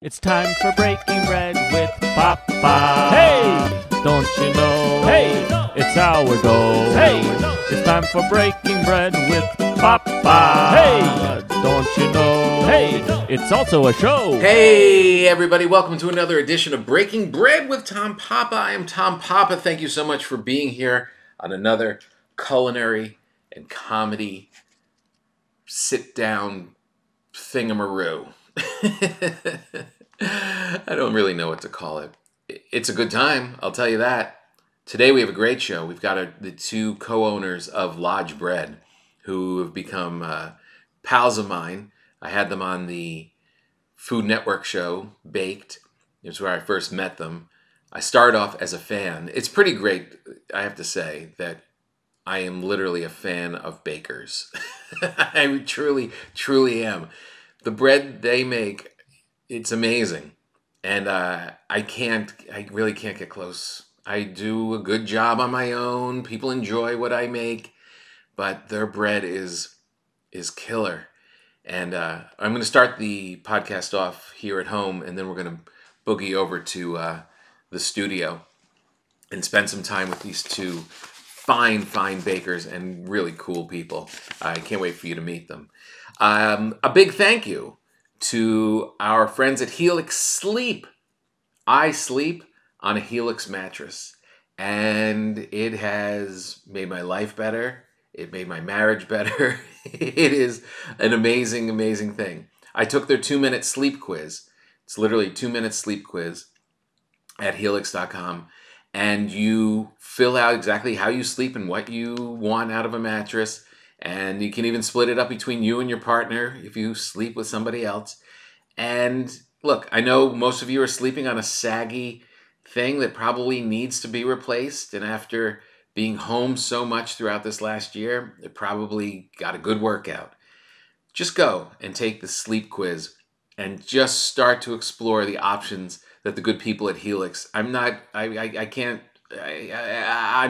It's time for breaking bread with Papa. Hey, don't you know? Hey, it's sourdough. Hey, it's time for breaking bread with Papa. Hey, don't you know? Hey, it's also a show. Hey, everybody, welcome to another edition of Breaking Bread with Tom Papa. I am Tom Papa. Thank you so much for being here on another culinary and comedy sit-down thingamaroo. I don't really know what to call it. It's a good time, I'll tell you that. Today we have a great show. We've got the two co-owners of Lodge Bread who have become pals of mine. I had them on the Food Network show, Baked. It's where I first met them. I started off as a fan. It's pretty great, I have to say, that I am literally a fan of bakers. I truly, truly am. The bread they make, it's amazing. And I really can't get close. I do a good job on my own. People enjoy what I make, but their bread is killer. And I'm going to start the podcast off here at home, and then we're going to boogie over to the studio and spend some time with these two fine bakers and really cool people. I can't wait for you to meet them. A big thank you to our friends at Helix Sleep. I sleep on a Helix mattress, and it has made my life better. It made my marriage better. It is an amazing, amazing thing. I took their 2-minute sleep quiz. It's literally a 2-minute sleep quiz at helix.com. And you fill out exactly how you sleep and what you want out of a mattress. And you can even split it up between you and your partner if you sleep with somebody else. And look, I know most of you are sleeping on a saggy thing that probably needs to be replaced. And after being home so much throughout this last year, it probably got a good workout. Just go and take the sleep quiz and just start to explore the options that the good people at Helix. I'm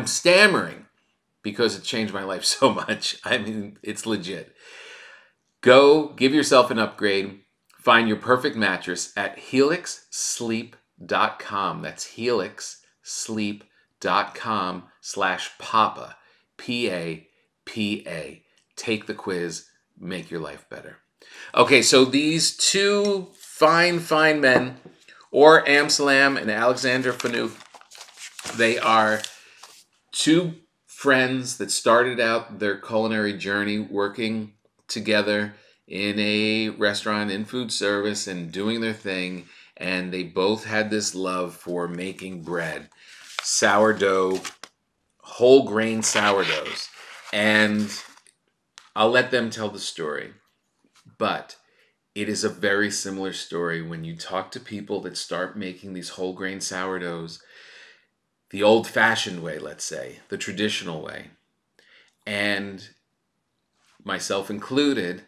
stammering because it changed my life so much. I mean, it's legit. Go give yourself an upgrade. Find your perfect mattress at helixsleep.com. That's helixsleep.com/Papa. P-A-P-A. Take the quiz. Make your life better. Okay, so these two fine men, or Amsalam and Alexander Phaneuf, they are two friends that started out their culinary journey working together in a restaurant in food service and doing their thing, and they both had this love for making bread, sourdough, whole grain sourdoughs, and I'll let them tell the story, but it is a very similar story when you talk to people that start making these whole grain sourdoughs the old-fashioned way, let's say, the traditional way, and myself included.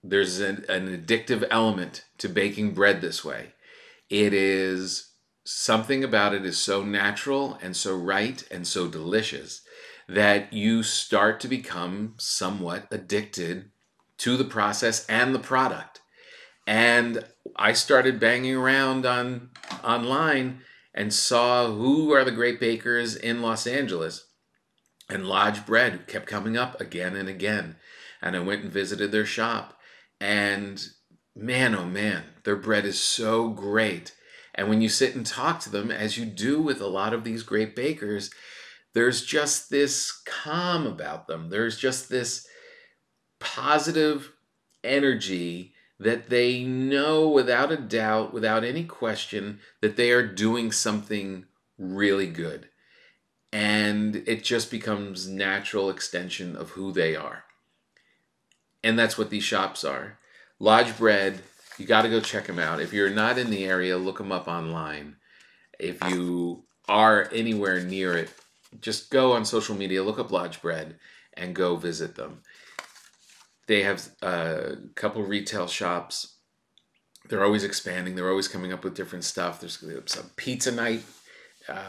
There's an addictive element to baking bread this way. It is something about it is so natural and so right and so delicious that you start to become somewhat addicted to the process and the product. And I started banging around online and saw who are the great bakers in Los Angeles. And Lodge Bread kept coming up again and again. And I went and visited their shop. And man, oh man, their bread is so great. And when you sit and talk to them, as you do with a lot of these great bakers, there's just this calm about them. There's just this positive energy that they know without a doubt, without any question, that they are doing something really good. And it just becomes natural extension of who they are. And that's what these shops are. Lodge Bread, you got to go check them out. If you're not in the area, look them up online. If you are anywhere near it, just go on social media, look up Lodge Bread, and go visit them. They have a couple retail shops. They're always expanding. They're always coming up with different stuff. There's some pizza night,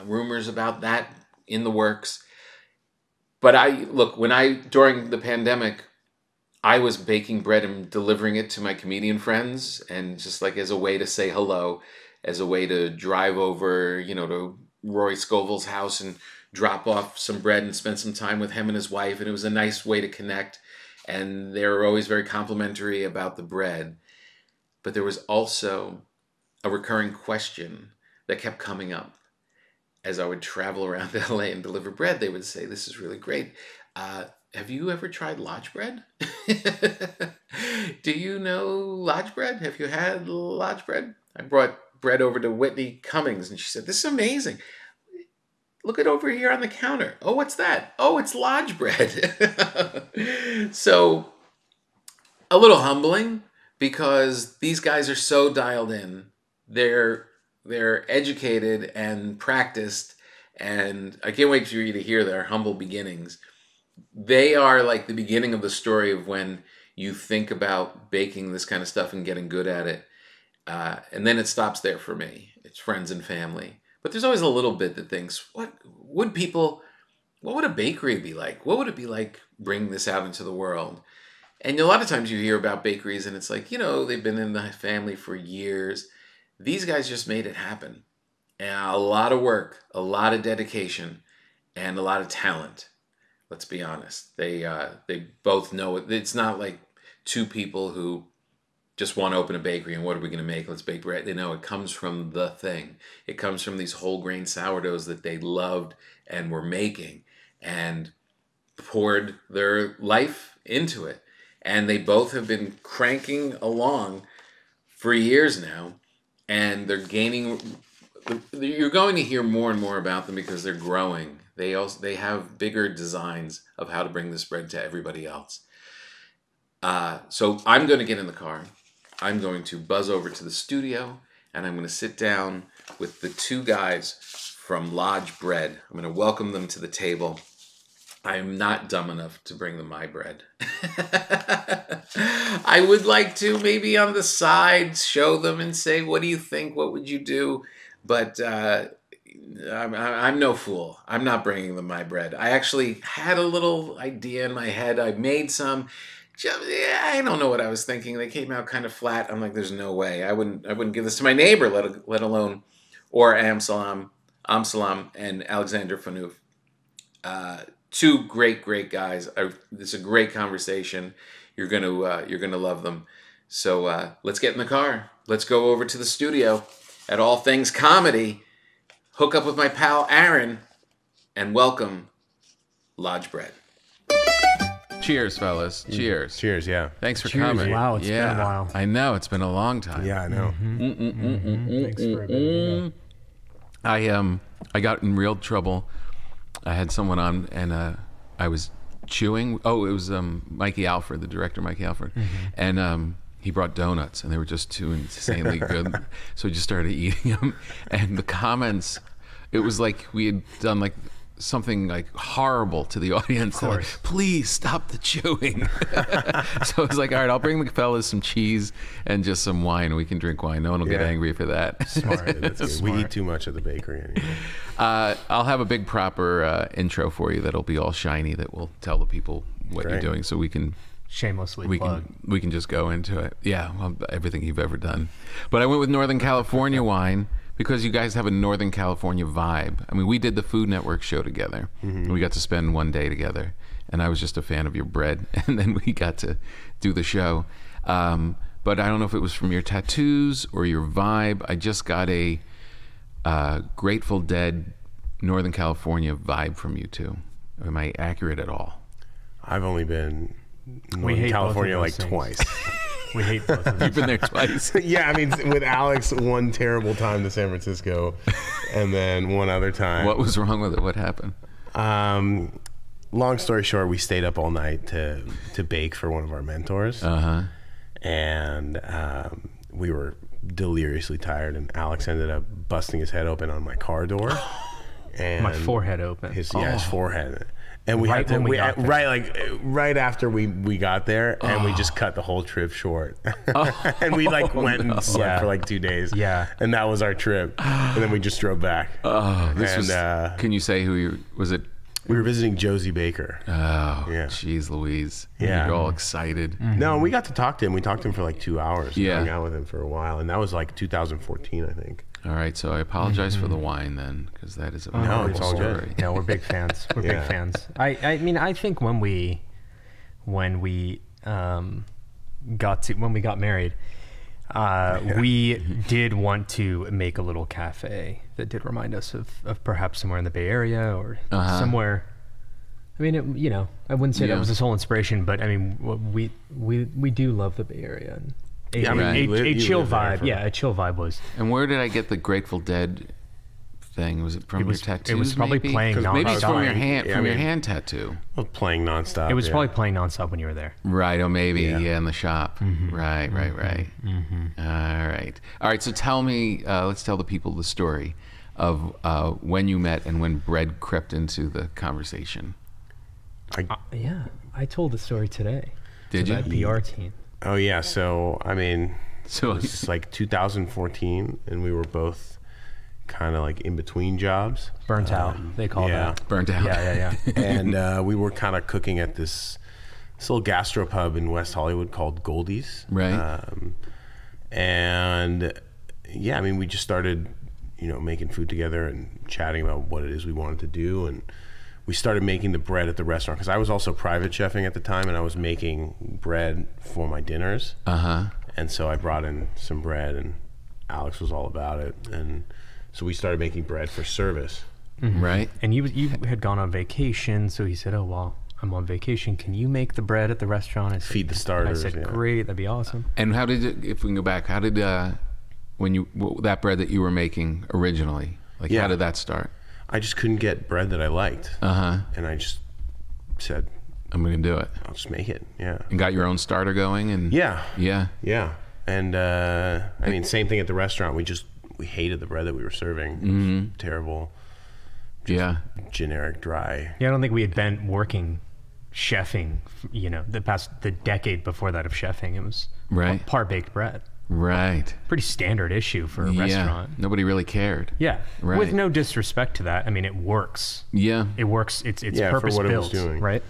rumors about that in the works. But during the pandemic, I was baking bread and delivering it to my comedian friends, and just like as a way to say hello, as a way to drive over, to Roy Scovel's house and drop off some bread and spend some time with him and his wife. And it was a nice way to connect. And they were always very complimentary about the bread. But there was also a recurring question that kept coming up. As I would travel around LA and deliver bread, they would say, "This is really great. Have you ever tried lodge bread? Do you know lodge bread? Have you had lodge bread?" I brought bread over to Whitney Cummings, and she said, "This is amazing. Look at over here on the counter. Oh, what's that? Oh, it's lodge bread." So a little humbling, because these guys are so dialed in. They're educated and practiced, and I can't wait for you to hear their humble beginnings. They are like the beginning of the story of when you think about baking this kind of stuff and getting good at it. And then it stops there for me. It's friends and family. But there's always a little bit that thinks, what would a bakery be like? What would it be like bringing this out into the world? And a lot of times you hear about bakeries and it's like, they've been in the family for years. These guys just made it happen. And a lot of work, a lot of dedication, and a lot of talent. Let's be honest. They both know it. It's not like two people who just want to open a bakery and what are we going to make? Let's bake bread. They know it comes from the thing. It comes from these whole grain sourdoughs that they loved and were making and poured their life into it. And they both have been cranking along for years now. And they're gaining. You're going to hear more and more about them because they're growing. They have bigger designs of how to bring this bread to everybody else. So I'm going to get in the car. I'm going to buzz over to the studio, and I'm going to sit down with the two guys from Lodge Bread. I'm going to welcome them to the table. I'm not dumb enough to bring them my bread. I would like to maybe on the side show them and say, "What do you think? What would you do?" But I'm no fool. I'm not bringing them my bread. I actually had a little idea in my head. I made some. I don't know what I was thinking. They came out kind of flat. I'm like, there's no way. I wouldn't give this to my neighbor, let alone, or Amsalam and Alexander Phaneuf. Two great guys. It's a great conversation. You're gonna love them. So let's get in the car. Let's go over to the studio at All Things Comedy. Hook up with my pal Aaron, and welcome Lodge Bread. Cheers, fellas. Cheers. Cheers, yeah. Thanks for Cheers. coming. Wow, it's been a while. I know, it's been a long time. Yeah, I know. Thanks for a bit. I got in real trouble. I had someone on, and I was chewing. Oh, it was Mikey Alford, the director, Mikey Alford. And he brought donuts, and they were just too insanely good. So we just started eating them. And the comments, it was like we had done like something like horrible to the audience. Like, please stop the chewing. So I was like, all right, I'll bring the fellas some cheese and just some wine, and we can drink wine. No one will get angry for that. Smart. That's good. We eat too much at the bakery anyway. I'll have a big proper intro for you that'll be all shiny, that will tell the people what you're doing, so we can Shamelessly plug. we can just go into it. Yeah, well, everything you've ever done. But I went with Northern California wine because you guys have a Northern California vibe. I mean, we did the Food Network show together. We got to spend one day together, and I was just a fan of your bread, and then we got to do the show. But I don't know if it was from your tattoos or your vibe. I just got a Grateful Dead Northern California vibe from you two. Am I accurate at all? I've only been in California like twice. We hate both of them. You've been there twice. Yeah, I mean, with Alex, one terrible time to San Francisco, and then one other time. What was wrong with it? What happened? Long story short, we stayed up all night to bake for one of our mentors. And we were deliriously tired, and Alex ended up busting his head open on my car door. And My forehead open. His forehead. And we had to right after we got there, and we just cut the whole trip short. And we went and slept for like 2 days. Yeah. And that was our trip. And then we just drove back. This was, can you say who you was? It We were visiting Josie Baker. Oh, Yeah. jeez, Louise. Yeah. You're all excited. No, and we got to talk to him. We talked to him for like 2 hours. We Yeah. hung out with him for a while, and that was like 2014, I think. All right, so I apologize for the wine then, because that is a No, powerful it's all good. story. No, we're big fans. We're Yeah. big fans. I mean, I think when we got married, we did want to make a little cafe that did remind us of perhaps somewhere in the Bay Area or somewhere. I mean, I wouldn't say that was the sole inspiration, but I mean, we do love the Bay Area. And Yeah, I mean, a you chill live there vibe. for- Yeah, a chill vibe was. And where did I get the Grateful Dead thing? Was it from your tattoos? It was probably maybe? playing 'Cause maybe it's from nonstop. your hand, Yeah, from I your mean- hand tattoo. I was playing nonstop. It was yeah. probably playing nonstop when you were there. Right, or maybe, Yeah. in the shop. Right. All right, so tell me, let's tell the people the story of when you met and when bread crept into the conversation. Yeah, I told the story today. Did to you? that PR team. Oh yeah, so I mean, So it's like 2014, and we were both kind of like in between jobs. Burnt out, they call that. burnt out. Yeah. And we were kind of cooking at this little gastropub in West Hollywood called Goldie's. Right. And yeah, I mean, we just started, making food together and chatting about what it is we wanted to do. And we started making the bread at the restaurant because I was also private chefing at the time, and I was making bread for my dinners. And so I brought in some bread, and Alex was all about it. And so we started making bread for service. Right. And you had gone on vacation, so he said, "Oh well, I'm on vacation. Can you make the bread at the restaurant?" I said, Feed the starters, I said, yeah. "Great, that'd be awesome." And how did it, if we can go back, how did, that bread that you were making originally, like Yeah. how did that start? I just couldn't get bread that I liked. And I just said, I'm going to do it. I'll just make it. Yeah. And got your own starter going? And Yeah. Yeah. Yeah. And I mean, same thing at the restaurant. We hated the bread that we were serving. It was terrible, Yeah. generic, dry. Yeah, I don't think we had been working chefing, the decade before that of chefing. It was Right. par baked bread. Right. Pretty standard issue for a restaurant. Nobody really cared. Yeah, Right. with no disrespect to that. I mean, it works. Yeah. It works. It's Yeah, for purpose what it was built, doing. right?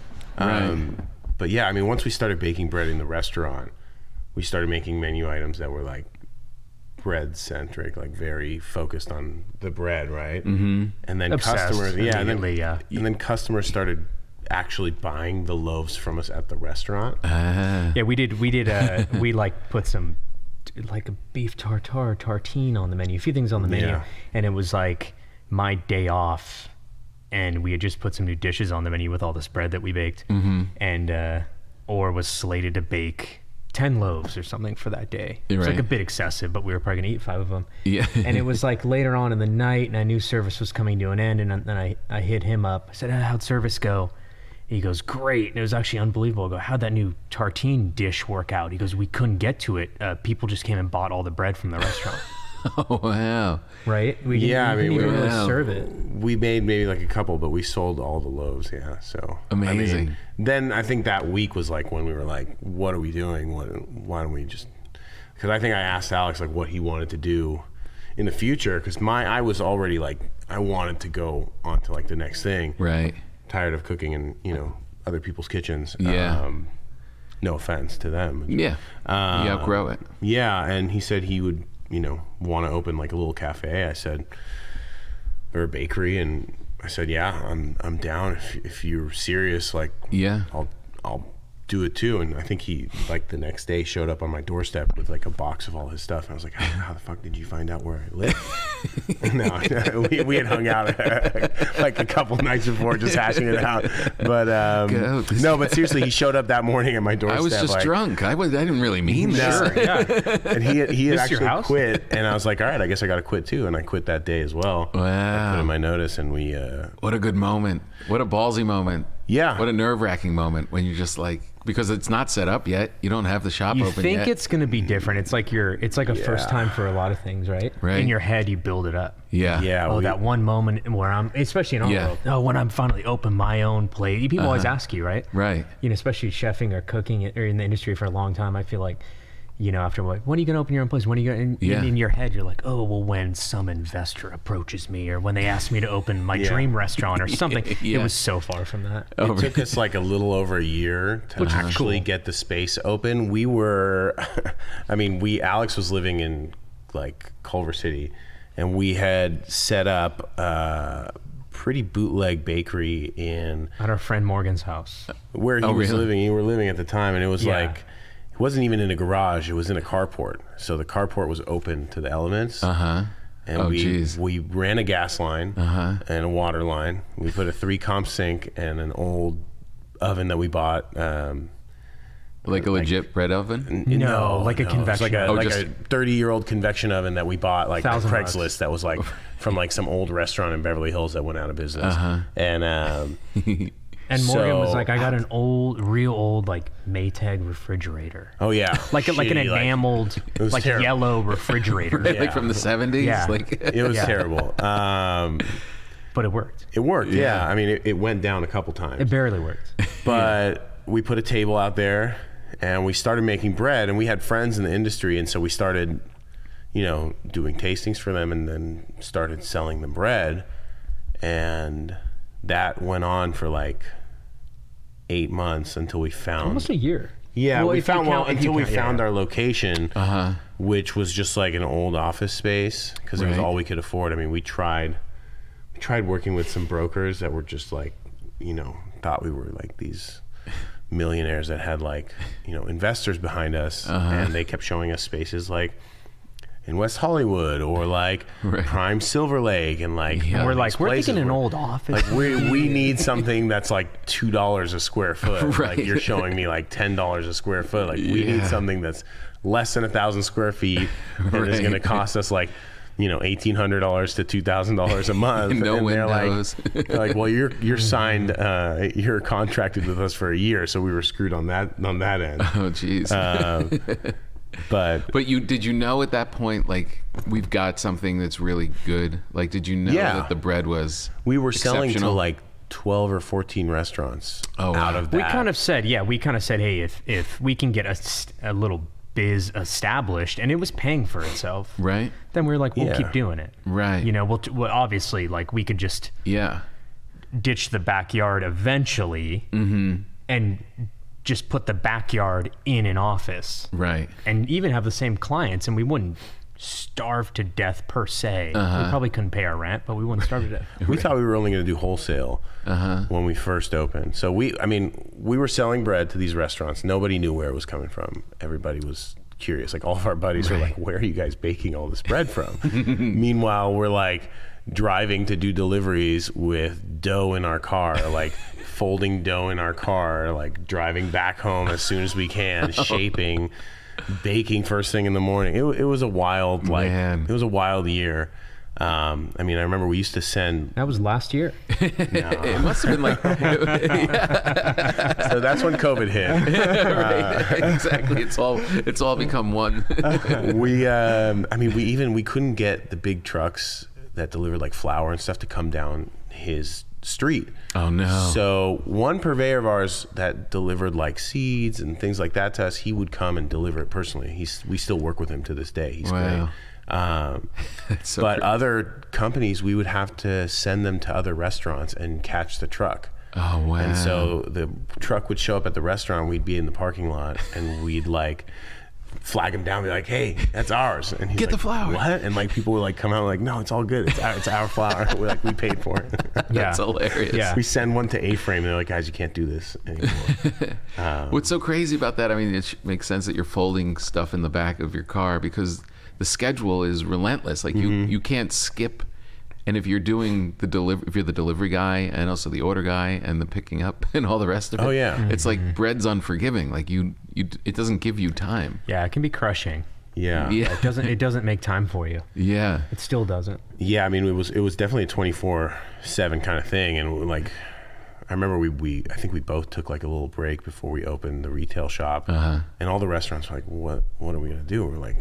But yeah, I mean, once we started baking bread in the restaurant, we started making menu items that were like bread centric, like very focused on the bread, right? And then Obsessed customers, immediately, and then customers started actually buying the loaves from us at the restaurant. Yeah, we did. We like put some like a beef tartine on the menu, a few things on the menu, Yeah. and it was like my day off, and we had just put some new dishes on the menu with all this bread that we baked, and or was slated to bake 10 loaves or something for that day. It was like Right. a bit excessive, but we were probably gonna eat 5 of them. Yeah. And it was like later on in the night, and I knew service was coming to an end, and then I hit him up. I said, "How'd service go?" He goes, "Great." And it was actually unbelievable. I go, "How'd that new tartine dish work out?" He goes, "We couldn't get to it. People just came and bought all the bread from the restaurant." Oh, wow. Right? We Yeah, I mean, didn't even really wow. serve it. We made maybe like a couple, but we sold all the loaves. Yeah, so Amazing. I mean, then I think that week was like when we were like, "What are we doing? Why don't we just?" Because I think I asked Alex like what he wanted to do in the future. Because I was already like I wanted to go on to like the next thing. Right. Tired of cooking in other people's kitchens. Yeah. No offense to them. Yeah. You outgrow it. Yeah, and he said he would want to open like a little cafe. I said, or a bakery, and I said, yeah, I'm down if you're serious. Like, Yeah. I'll do it too. And I think he like the next day showed up on my doorstep with like a box of all his stuff. And I was like, how the fuck did you find out where I live? No, we had hung out like a couple nights before just hashing it out. But no, but seriously, he showed up that morning at my doorstep. I was just like, drunk. I didn't really mean this. Sure, yeah. And he had This your actually house? quit, and I was like, all right, I guess I got to quit too. And I quit that day as well. Wow. I put in my notice, and we What a good moment. What a ballsy moment. Yeah. What a nerve-wracking moment when you're just like, because it's not set up yet. You don't have the shop You open think yet. it's going to be different. It's like a first time for a lot of things, right? Right. In your head, you build it up. Yeah. yeah, Oh, we- that one moment where I'm, especially in our Yeah. world, oh, when I'm finally open my own plate. People always ask you, right? Right. Especially chefing or cooking or in the industry for a long time, I feel like you know, after like, when are you going to open your own place? When are you going to, in your head, you're like, oh, well, when some investor approaches me, or when they ask me to open my dream restaurant or something. It was so far from that. It took us like a little over a year to actually get the space open. We were, I mean, Alex was living in like Culver City, and we had set up a pretty bootleg bakery at our friend Morgan's house, where he was living. You were living at the time, and it was like, it wasn't even in a garage. It was in a carport. So the carport was open to the elements. And we ran a gas line and a water line. We put a 3-comp sink and an old oven that we bought. Like a legit bread oven? No, like a convection. Like a 30-year-old convection oven that we bought like on Craigslist that was like from like some old restaurant in Beverly Hills that went out of business. And Morgan was like, I got an real old like Maytag refrigerator. Oh yeah, like an enameled, like yellow refrigerator, like from the 70s. Yeah. Like it was terrible. But it worked. It worked. Yeah, I mean, it went down a couple times. It barely worked. But we put a table out there, and we started making bread. And we had friends in the industry, and so we started, you know, doing tastings for them, and then started selling them bread, and that went on for like 8 months until we found almost a year. Yeah, we found until we found our location, which was just like an old office space because it was all we could afford. I mean, we tried working with some brokers that were just like, you know, thought we were like these millionaires that had like, you know, investors behind us, and they kept showing us spaces like in West Hollywood or like Prime Silver Lake, and like we're like, we're thinking an old office. Like we need something that's like $2 a square foot. Like you're showing me like $10 a square foot. Like we need something that's less than 1,000 square feet and is going to cost us like, you know, $1,800 to $2,000 a month. No and windows. They're like, well, you're signed, you're contracted with us for a year, so we were screwed on that end. Oh, geez. But did you know at that point, like, we've got something that's really good? Like, did you know that the bread was we were selling to like 12 or 14 restaurants out of that. We kind of said, hey, if we can get a little biz established, and it was paying for itself, right? Then we were like, we'll keep doing it, right? You know, we'll obviously, like, we could just ditch the backyard eventually, and just put the backyard in an office, right? And even have the same clients, and we wouldn't starve to death per se. We probably couldn't pay our rent, but we wouldn't starve to death. We thought we were only going to do wholesale when we first opened. So we were selling bread to these restaurants. Nobody knew where it was coming from. Everybody was curious. Like all of our buddies were like, where are you guys baking all this bread from? Meanwhile, we're like driving to do deliveries with dough in our car, like folding dough in our car, like driving back home as soon as we can, shaping, baking first thing in the morning. It was a wild, it was a wild year. I mean, I remember we used to send. That was last year. It must have been like. So that's when COVID hit. Right. Exactly. It's all become one. We couldn't get the big trucks that delivered like flour and stuff to come down his street. Oh no. So one purveyor of ours that delivered like seeds and things like that to us, he would come and deliver it personally. We still work with him to this day. He's great. So but great. Other companies, we would have to send them to other restaurants and catch the truck. Oh wow. And so the truck would show up at the restaurant, we'd be in the parking lot, and we'd like flag him down and be like, hey, that's ours. And he's Get like, the flour. What? And like people would like come out like, no, it's all good. It's our flour. We're like, we paid for it. That's hilarious. Yeah. We send one to A-Frame and they're like, guys, you can't do this anymore. What's so crazy about that? I mean, it makes sense that you're folding stuff in the back of your car because the schedule is relentless. Like you can't skip. And if you're doing if you're the delivery guy and also the order guy and the picking up and all the rest of it, it's like bread's unforgiving. Like it doesn't give you time. Yeah, it can be crushing. Yeah. It doesn't make time for you. Yeah. It still doesn't. Yeah, I mean, it was definitely a 24/7 kind of thing, and like I remember I think we both took like a little break before we opened the retail shop, and all the restaurants were like, what are we gonna do? We're like,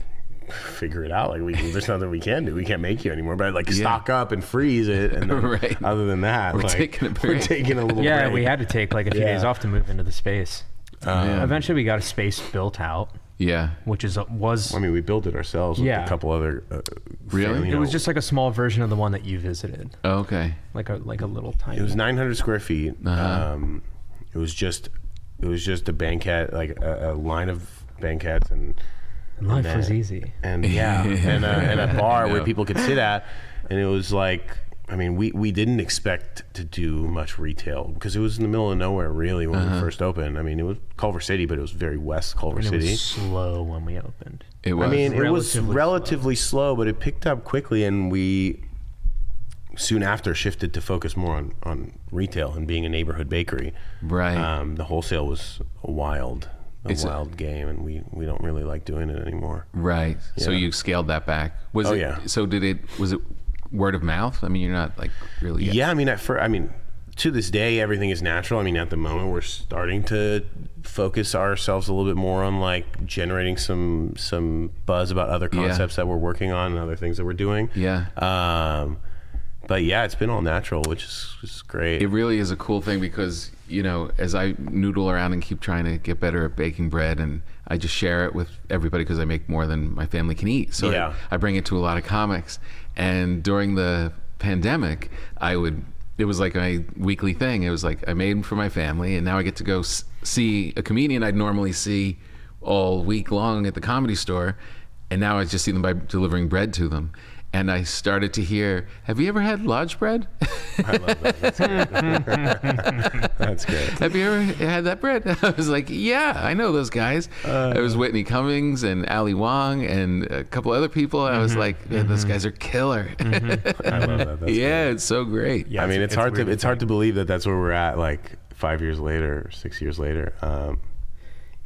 figure it out. Like there's nothing we can do. We can't make you anymore. But like stock up and freeze it. And then, other than that, we're taking a break. We're taking a little break. We had to take like a few days off to move into the space. Eventually we got a space built out. Yeah. which was I mean, we built it ourselves with Yeah. a couple other. Really? it was just like a small version of the one that you visited, Oh, okay. like a little tiny. It was 900 square feet. Uh-huh. It was just a banquet, like a line of banquets, and Life was easy. and and a bar I where know. people could sit at, and it was like, I mean, we didn't expect to do much retail because it was in the middle of nowhere, really, when we first opened. I mean, it was Culver City, but it was very west Culver And it City. was slow when we opened. It was. I mean, it was Relatively relatively slow, but it picked up quickly, and we soon after shifted to focus more on retail and being a neighborhood bakery. Right. The wholesale was a wild It's a- game, and we don't really like doing it anymore. Right. So Yeah. you scaled that back. Was Oh, it? yeah. So was it word of mouth? I mean, you're not like really. Yeah, I mean, to this day, everything is natural. I mean, at the moment, we're starting to focus ourselves a little bit more on like generating some buzz about other concepts that we're working on and other things that we're doing. Yeah. But yeah, it's been all natural, which is great. It really is a cool thing because, you know, as I noodle around and keep trying to get better at baking bread, and I just share it with everybody because I make more than my family can eat. So Yeah. I bring it to a lot of comics. And during the pandemic, it was like my weekly thing. It was like I made them for my family, and now I get to go see a comedian I'd normally see all week long at the Comedy Store, and now I just see them by delivering bread to them. And I started to hear, have you ever had lodge bread? I love that. That's great. That's great. Have you ever had that bread? I was like, yeah, I know those guys. It was Whitney Cummings and Ali Wong and a couple other people. And I was like, man, those guys are killer. I love that. That's Yeah, great. it's so great. Yeah, I mean, it's hard weird to believe that that's where we're at, like 5 years later, or 6 years later.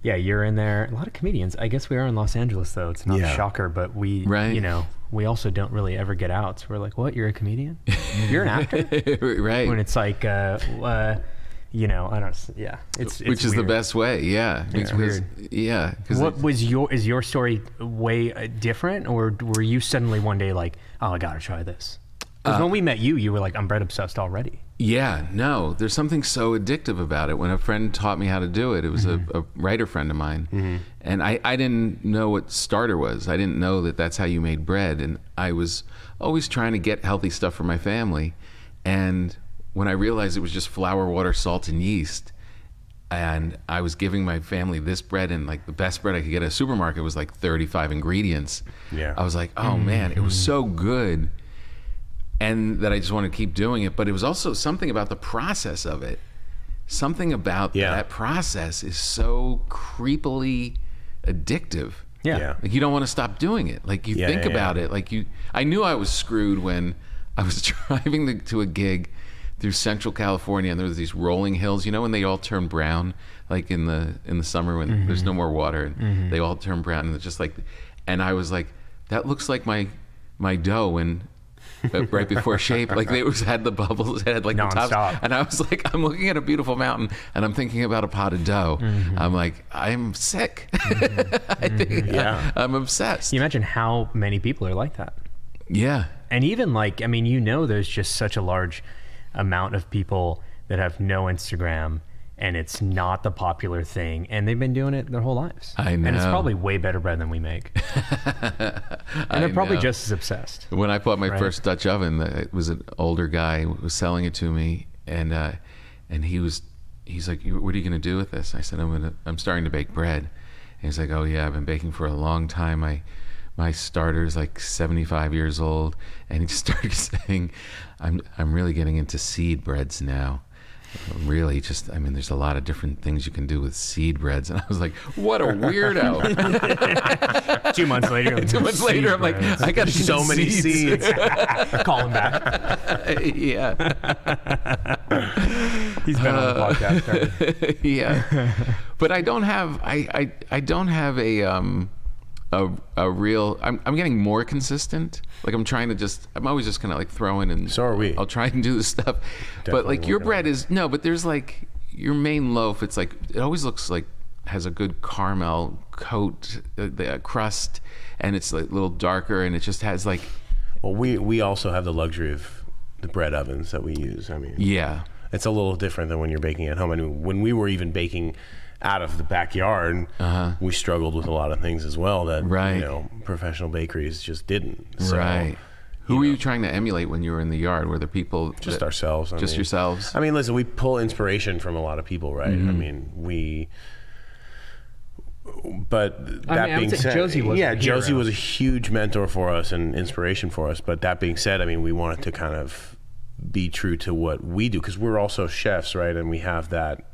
Yeah, you're in there. A lot of comedians. I guess we are in Los Angeles, though. It's not a Yeah. shocker, but we, Right. you know, we also don't really ever get out. So we're like, what? You're a comedian? You're an actor? Right. When it's like, you know, I don't. Yeah, it's Which is the weird. best way. Yeah. It's Because- weird. Yeah. 'cause What was is your story way different, or were you suddenly one day like, oh, I gotta try this? Because when we met you, you were like, I'm bread obsessed already. Yeah, no, there's something so addictive about it. When a friend taught me how to do it, it was a writer friend of mine. And I didn't know what starter was. I didn't know that that's how you made bread. And I was always trying to get healthy stuff for my family. And when I realized it was just flour, water, salt, and yeast, and I was giving my family this bread, and like the best bread I could get at a supermarket was like 35 ingredients. Yeah. I was like, oh man, it was so good. And that I just wanted to keep doing it. But it was also something about the process of it. Something about that process is so creepily addictive. Yeah. Like you don't want to stop doing it. Like you think about it. Like I knew I was screwed when I was driving to a gig through Central California, and there was these rolling hills. You know when they all turn brown, like in the summer when there's no more water, and they all turn brown, and it's just like, and I was like, that looks like my dough when. Right before shape, like they had the bubbles, it had like the Non-stop. tops, and I was like, I'm looking at a beautiful mountain, and I'm thinking about a pot of dough. I'm like, I'm sick. I think I'm obsessed. Can you imagine how many people are like that? Yeah, And even like, I mean, you know, there's just such a large amount of people that have no Instagram, and it's not the popular thing, and they've been doing it their whole lives. I know. And it's probably way better bread than we make. And they're probably just as obsessed. When I bought my first Dutch oven, it was an older guy who was selling it to me, and he's like, "What are you gonna do with this?" I said, "I'm starting to bake bread." And he's like, "Oh yeah, I've been baking for a long time. My starter's like 75 years old," and he just started saying, "I'm really getting into seed breads now." Really, just, I mean, there's a lot of different things you can do with seed breads. And I was like, what a weirdo. 2 months later, like, 2 months later, I'm like, I got So many seeds. call him back. Yeah. He's been on the podcast. Right? Yeah. But I don't have, I don't have a real, I'm getting more consistent. Like I'm always just kind of like throwing, and So are we. I'll try and do this stuff. But like your working bread is, no, but there's like your main loaf, it's like, it always looks like has a good caramel coat, the crust, and it's like a little darker, and it just has like, Well, we also have the luxury of the bread ovens that we use. I mean, yeah. it's a little different than when you're baking at home. I mean, when we were even baking out of the backyard, we struggled with a lot of things as well that Right. you know, professional bakeries just didn't. So, Right. Who were you trying to emulate when you were in the yard? Were there people just ourselves. I just mean, yourselves? I mean, listen, we pull inspiration from a lot of people, right? Mm-hmm. I mean, but that I would being say said, Josie was a Josie hero. was a huge mentor for us and inspiration for us. But that being said, I mean, we wanted to kind of be true to what we do, because we're also chefs, right? And we have that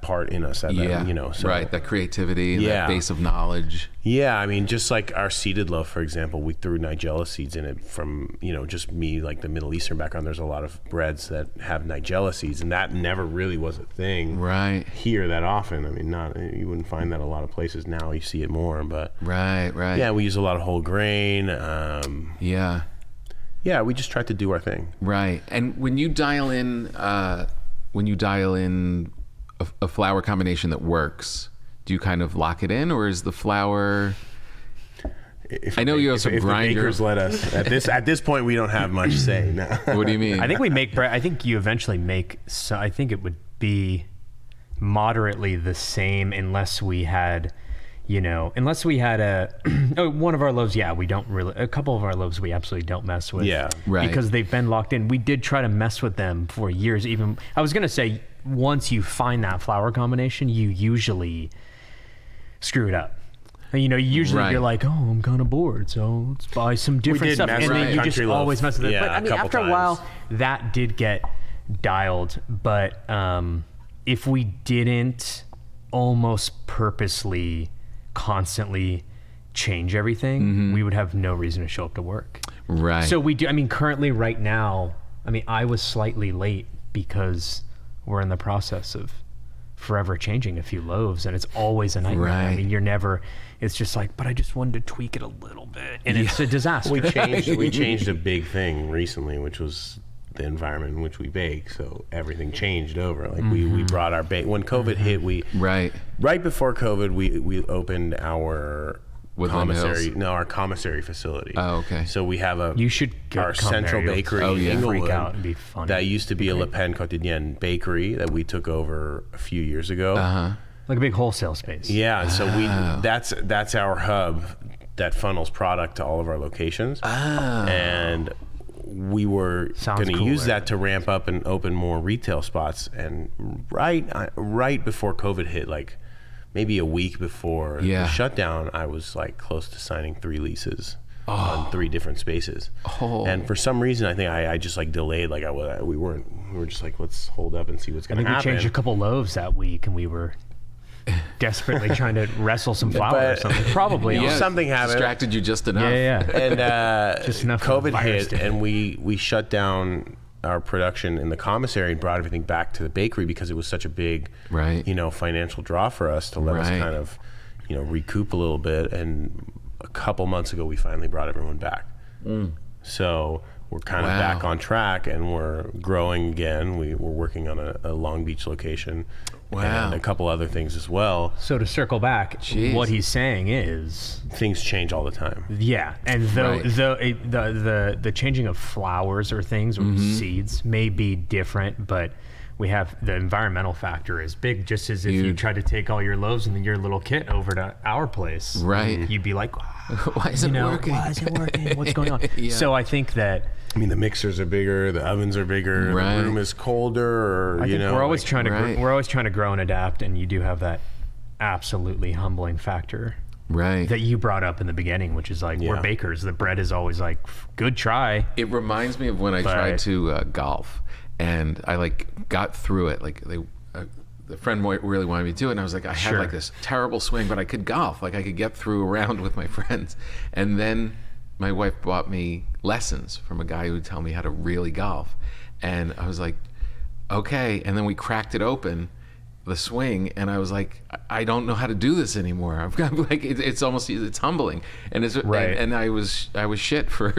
part in us, that, you know, so right, that creativity, Yeah. that base of knowledge. yeah, I mean, just like our seeded loaf, for example, we threw nigella seeds in it from, you know, just me, like the Middle Eastern background. There's a lot of breads that have nigella seeds, and that never really was a thing Right. here that often. I mean, you wouldn't find that a lot of places now. You see it more, but Right. yeah, we use a lot of whole grain. Yeah. Yeah, we just tried to do our thing. Right. And when you dial in a flour combination that works, do you kind of lock it in, or is the flour? I know you have some if the grinder. bakers let us at this point, we don't have much say now. What do you mean? I think we make bread. I think you eventually make. So I think it would be moderately the same, unless we had, you know, one of our loaves. Yeah, we don't really. A couple of our loaves we absolutely don't mess with. Yeah. Right. Because they've been locked in. We did try to mess with them for years. Even I was gonna say, once you find that flour combination, you usually screw it up. And, you know, usually Right. you're like, oh, I'm kind of bored, so let's buy some different did stuff, mess and with then you just country loaf. always mess with it. Yeah, But I a mean, couple after a times. while, that did get dialed. But if we didn't almost purposely, constantly change everything, we would have no reason to show up to work. Right. So we do. I mean, currently, right now, I mean, I was slightly late because we're in the process of forever changing a few loaves, and it's always a nightmare. I Right. mean, you're never. It's just like, but I just wanted to tweak it a little bit, and it's a disaster. We changed a big thing recently, which was the environment in which we bake. So everything changed over. Like we brought our bake when COVID hit. Right before COVID, we opened our Woodland commissary. Hills? No, our commissary facility. Oh, okay. So we have You should our central bakery Oh, yeah. in freak Inglewood. out and be funny. That used to be a Le Pen Quotidienne bakery that we took over a few years ago. Like a big wholesale space. Yeah, and so that's our hub that funnels product to all of our locations. And we were Sounds going to cool, use right? that to ramp up and open more retail spots. And right before COVID hit, like maybe a week before the shutdown, I was like close to signing 3 leases on 3 different spaces. And for some reason, I think I just like delayed. Like we were just like, let's hold up and see what's I going to think we happen. changed a couple loaves that week, and we were desperately trying to wrestle some flour or something. Probably. Yeah. Something happened. Distracted you just enough. Yeah. And Just enough for the COVID virus hit, to hit. and we shut down our production in the commissary and brought everything back to the bakery because it was such a big, Right. financial draw for us to let us Right. kind of, recoup a little bit. And a couple months ago, we finally brought everyone back. So we're kind of Wow. back on track, and we're growing again. We're working on a Long Beach location. Wow. And a couple other things as well. So to circle back, Jeez. what he's saying is, Things change all the time. yeah, and Right. the changing of flowers or things or seeds may be different, but we have the environmental factor is big. Just as if you tried to take all your loaves and your little kit over to our place, Right. You'd be like, Why is it working? Why is it working? What's going on? Yeah. So I think that I mean, the mixers are bigger, the ovens are bigger, Right. the room is colder, or I think we're always trying to right. we're always trying to grow and adapt, and you do have that absolutely humbling factor Right. that you brought up in the beginning, which is like we're Yeah. bakers. The bread is always like good try. It reminds me of when I tried to golf, and I like got through it. Like the friend really wanted me to do it, and I was like, I had Sure. like this terrible swing, but I could golf. Like I could get through a round with my friends. And then my wife bought me lessons from a guy who would tell me how to really golf, and I was like, okay. And then we cracked it open, the swing, and I was like, I don't know how to do this anymore. I've got like it's almost humbling, and it's Right. and I was shit for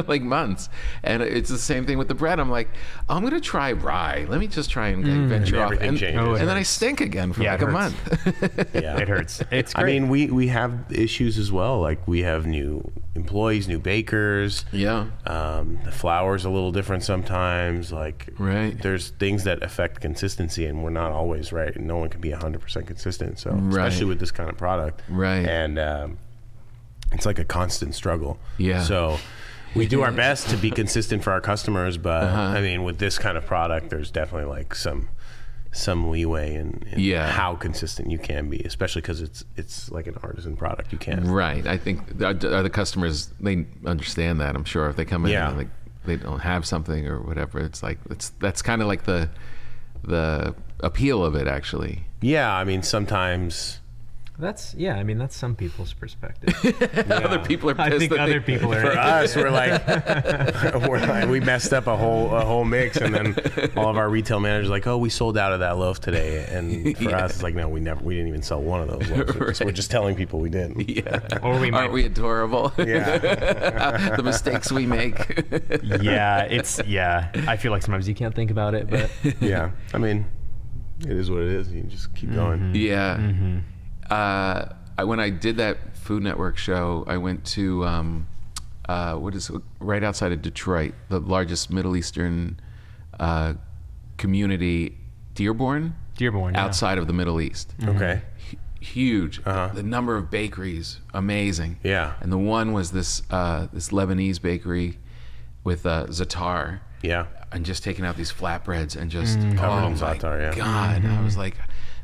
like months, and it's the same thing with the bread. I'm like, I'm gonna try rye. Let me just try and venture off, everything and, changes. Oh, it and then I hurts. stink again for Yeah, like it a hurts. month. Yeah. It hurts. It's great. I mean, we have issues as well. Like we have new employees, new bakers. Yeah. The flour's a little different sometimes. Like, Right. there's things that affect consistency, and we're not always right. And no one can be 100% consistent. So, especially with this kind of product. Right. And it's like a constant struggle. Yeah. So we do our best to be consistent for our customers, but I mean, with this kind of product, there's definitely like some leeway in how consistent you can be, especially because it's like an artisan product. You can. Right. I think the customers, they understand that. I'm sure if they come in and like they don't have something or whatever, it's like that's kind of like the appeal of it, actually. Yeah. I mean, sometimes. That's some people's perspective. Other people are pissed. I think other people are. For us, we're like, we messed up a whole mix, and then all of our retail managers are like, oh, we sold out of that loaf today, and for us, it's like, no, we didn't even sell one of those loaves. Right. So we're just telling people we did. Yeah. Or Aren't we adorable? Yeah. The mistakes we make. I feel like sometimes you can't think about it, but Yeah. I mean, it is what it is. You just keep going. Yeah. When I did that Food Network show, I went to right outside of Detroit, the largest Middle Eastern community, Dearborn, outside of the Middle East. Okay. Huge. The number of bakeries, amazing. Yeah. And the one was this Lebanese bakery with za'atar. Yeah. And just taking out these flatbreads and just Covered in za'atar, yeah. God, I was like,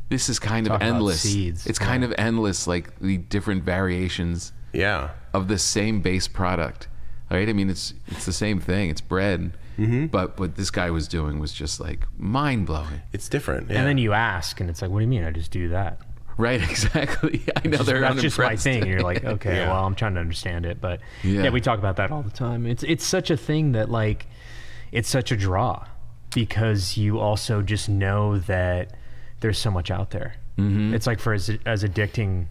this is kind of Talk about endless. seeds. It's kind of endless, like the different variations Yeah. of the same base product, right? I mean, it's the same thing. It's bread, but what this guy was doing was just like mind blowing. It's different. Yeah. and then you ask, and it's like, what do you mean? I just do that. Right? Exactly. I know they're That's just my unimpressed. thing. And you're like, okay, Yeah. well, I'm trying to understand it, but Yeah. we talk about that all the time. It's such a thing that like, it's such a draw because you also just know that there's so much out there. It's like for as addicting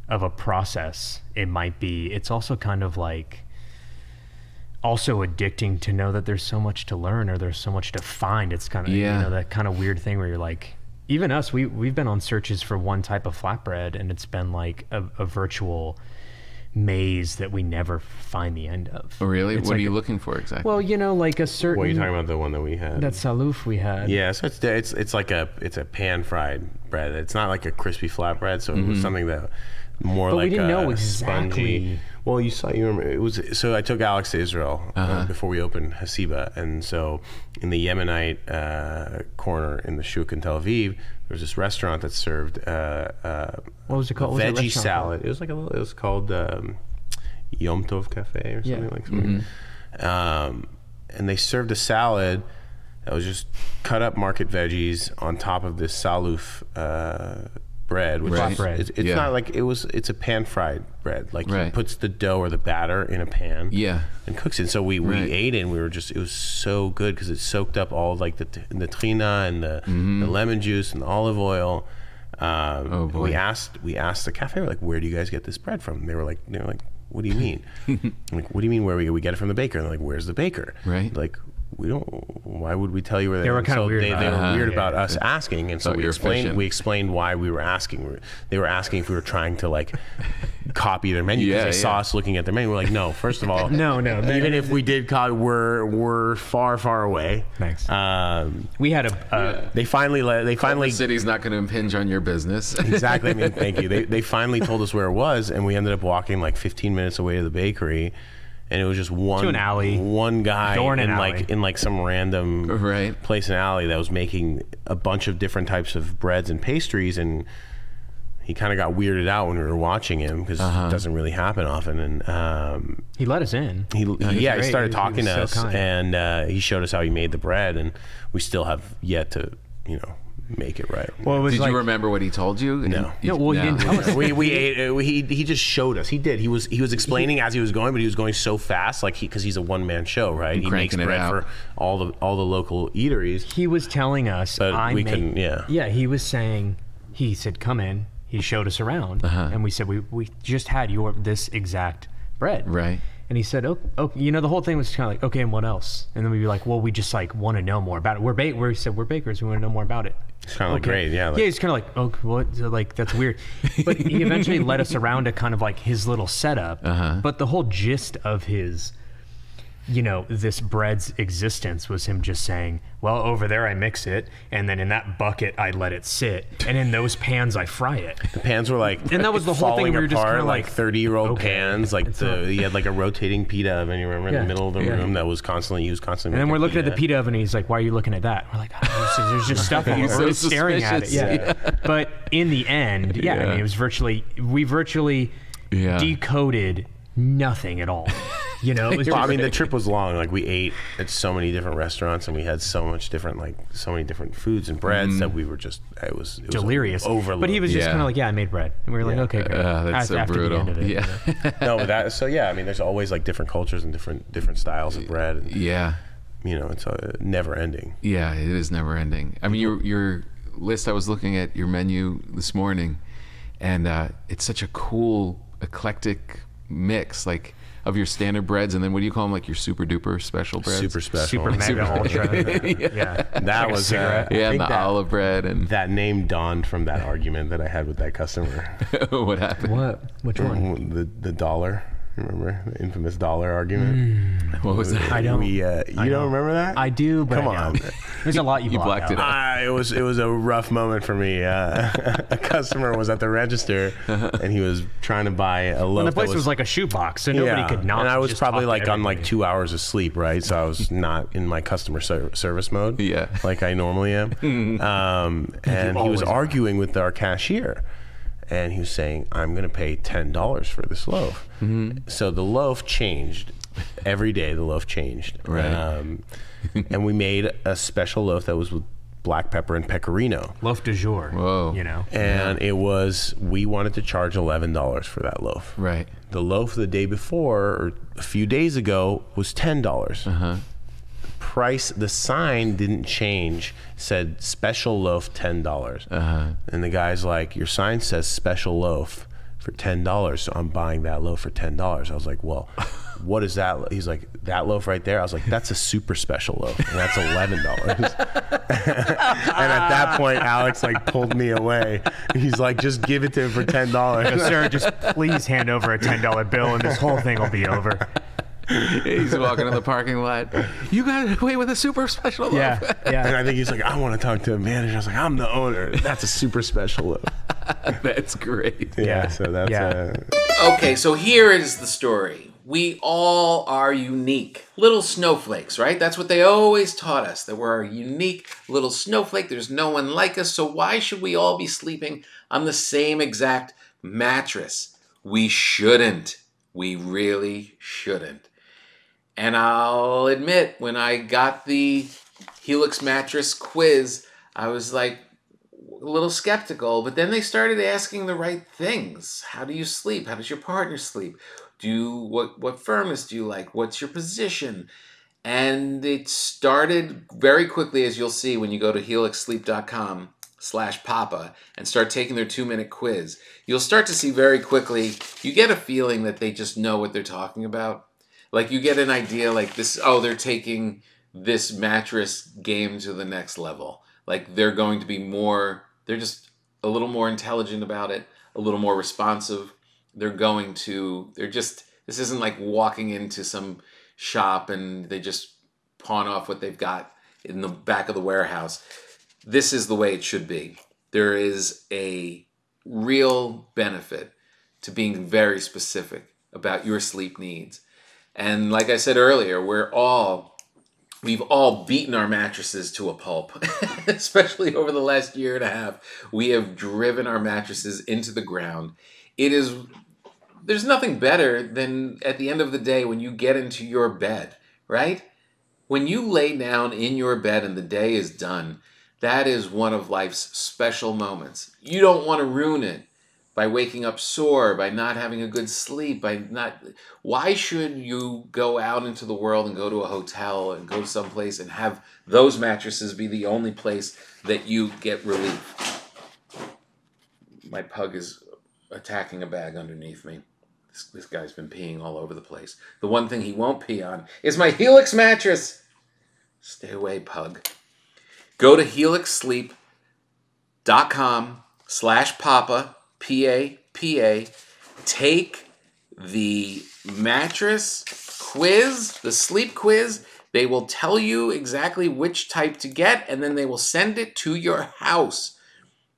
of a process it might be, it's also kind of like also addicting to know that there's so much to learn or there's so much to find. It's kind of that kind of weird thing where you're like, even us, we've been on searches for one type of flatbread, and it's been like a virtual maze that we never find the end of. Oh, really? It's What like are you looking for exactly? Well, like a certain. What are you talking about? The one that we had? That Salouf we had. Yeah, so it's like a pan fried bread. It's not like a crispy flatbread, so it was something that more But like we didn't know spongy. exactly. Well, you remember it was. So I took Alex to Israel before we opened Hasiba, and so in the Yemenite corner in the Shuk in Tel Aviv, there was this restaurant that served What was it called? What was that veggie restaurant salad. It was like it was called Yom Tov Cafe or something like something. And they served a salad that was just cut up market veggies on top of this Salouf bread, which Right. is, Bread. it's Yeah. not like it's a pan fried bread. Like he Right. puts the dough or the batter in a pan and cooks it. So we ate it, and it was so good because it soaked up all like the trina and the lemon juice and the olive oil. Oh, boy. We asked the cafe, we're like, where do you guys get this bread from? And they were like, what do you mean? I'm like, what do you mean where we get it from the baker? And they're like, where's the baker? Right. Like, we don't. Why would we tell you where They were kind of weird They about were it. weird Yeah. about us asking, and so Thought you were fishing. we explained why we were asking. They were asking if we were trying to like copy their menu because Yeah, they saw us looking at their menu. We're like, no. First of all, No. Even if we did copy, we're far away. Thanks. Um, We had a. they finally The city's not going to impinge on your business. Exactly. I mean, thank you. They finally told us where it was, and we ended up walking like 15 minutes away to the bakery, and it was just To an alley. one guy Door in an in like some random Right. place in an alley that was making a bunch of different types of breads and pastries, and he kind of got weirded out when we were watching him because it doesn't really happen often, and He let us in. he great. started He talking was to so us, kind. and he showed us how he made the bread, and we still have yet to make it right. Well, it was Did like, you remember what he told you? No. No, well, he didn't tell us. we ate. He just showed us. He did. He was explaining as he was going, but he was going so fast, like because he's a one man show, right? He makes Cranking it bread out. for all the local eateries. He was telling us. But we couldn't, yeah. Yeah, he was saying. He said, "Come in." He showed us around, and we said, "We just had this exact bread." Right. And he said, "Oh, you know, the whole thing was kind of like, okay, and what else?" And then we'd be like, "Well, we just like want to know more about it. We're bakers. We want to know more about it." It's kind of like great, yeah. Like, yeah, he's kind of like, "Oh, what?" So, like, that's weird. But he eventually led us around to kind of like his little setup. But the whole gist of his, you know, this bread's existence was him just saying, well, over there I mix it, and then in that bucket I let it sit, and in those pans I fry it. the pans were like, and that was the whole thing. We were just kind of like 30-year-old pans. Like he had like a rotating pita oven. You remember in the middle of the room that was constantly used, constantly. And then we're looking at the pita oven, and he's like, "Why are you looking at that?" We're like, oh, "There's just stuff all over." We're just staring at it. Yeah. But in the end, I mean, it was we virtually decoded nothing at all. You know, it was well, I mean, the trip was long. Like, we ate at so many different restaurants, and we had so many different foods and breads that we were just, it was delirious. Overload. But he was just kind of like, I made bread. And we were like, okay, great. That's so after brutal. The end of it, yeah. You know? No, but I mean, there's always like different cultures and different styles of bread. And, yeah. You know, it's never ending. Yeah, it is never ending. I mean, your list, I was looking at your menu this morning, and it's such a cool, eclectic mix, like, of your standard breads, and then what do you call them, like your super duper special breads? Super special. Super mega ultra. Yeah. That was and the olive bread. And that name dawned from that argument that I had with that customer. What happened? What? Which one? The dollar. Remember the infamous dollar argument? What was that? I don't. You don't remember that? I do, but Come on. There's a lot you blacked it out. It was a rough moment for me. A customer was at the register and he was trying to buy a loaf. And the place was like a shoebox, so nobody could not. And I was just probably talk like to on like everybody. 2 hours of sleep, right? So I was not in my customer service mode, like I normally am. And he was arguing with our cashier. And he was saying, I'm going to pay $10 for this loaf. So the loaf changed. Every day the loaf changed. Right. And we made a special loaf that was with black pepper and pecorino. Loaf du jour. Whoa. You know? And we wanted to charge $11 for that loaf. Right. The loaf the day before, or a few days ago, was $10. Price, the sign didn't change, said special loaf $10. And the guy's like, your sign says special loaf for $10, so I'm buying that loaf for $10. I was like, well, what is that? He's like, that loaf right there. I was like, that's a super special loaf, and that's $11. And at that point, Alex like pulled me away. He's like, just give it to him for $10. Sir, just please hand over a $10 bill, and this whole thing will be over. He's walking in the parking lot. You got away with a super special loaf. Yeah. And I think he's like, I want to talk to a manager. I was like, I'm the owner. That's a super special loaf. That's great. Yeah, so that's Okay, so here is the story. We all are unique. Little snowflakes, right? That's what they always taught us, that we're a unique little snowflake. There's no one like us, so why should we all be sleeping on the same exact mattress? We shouldn't. We really shouldn't. And I'll admit, when I got the Helix mattress quiz, I was like a little skeptical, but then they started asking the right things. How do you sleep? How does your partner sleep? What firmness do you like? What's your position? And it started very quickly, as you'll see when you go to helixsleep.com/papa and start taking their 2-minute quiz. You'll start to see very quickly, you get a feeling that they just know what they're talking about. Like, you get an idea like this, they're taking this mattress game to the next level. Like, they're going to be they're just a little more intelligent about it, a little more responsive. This isn't like walking into some shop and they just pawn off what they've got in the back of the warehouse. This is the way it should be. There is a real benefit to being very specific about your sleep needs. And like I said earlier, we've all beaten our mattresses to a pulp, especially over the last year and a half. We have driven our mattresses into the ground. There's nothing better than at the end of the day when you get into your bed, right? When you lay down in your bed and the day is done, that is one of life's special moments. You don't want to ruin it by waking up sore, by not having a good sleep, Why should you go out into the world and go to a hotel and go someplace and have those mattresses be the only place that you get relief? My pug is attacking a bag underneath me. This guy's been peeing all over the place. The one thing he won't pee on is my Helix mattress. Stay away, pug. Go to helixsleep.com/papa, P-A-P-A. Take the mattress quiz, the sleep quiz. They will tell you exactly which type to get, and then they will send it to your house.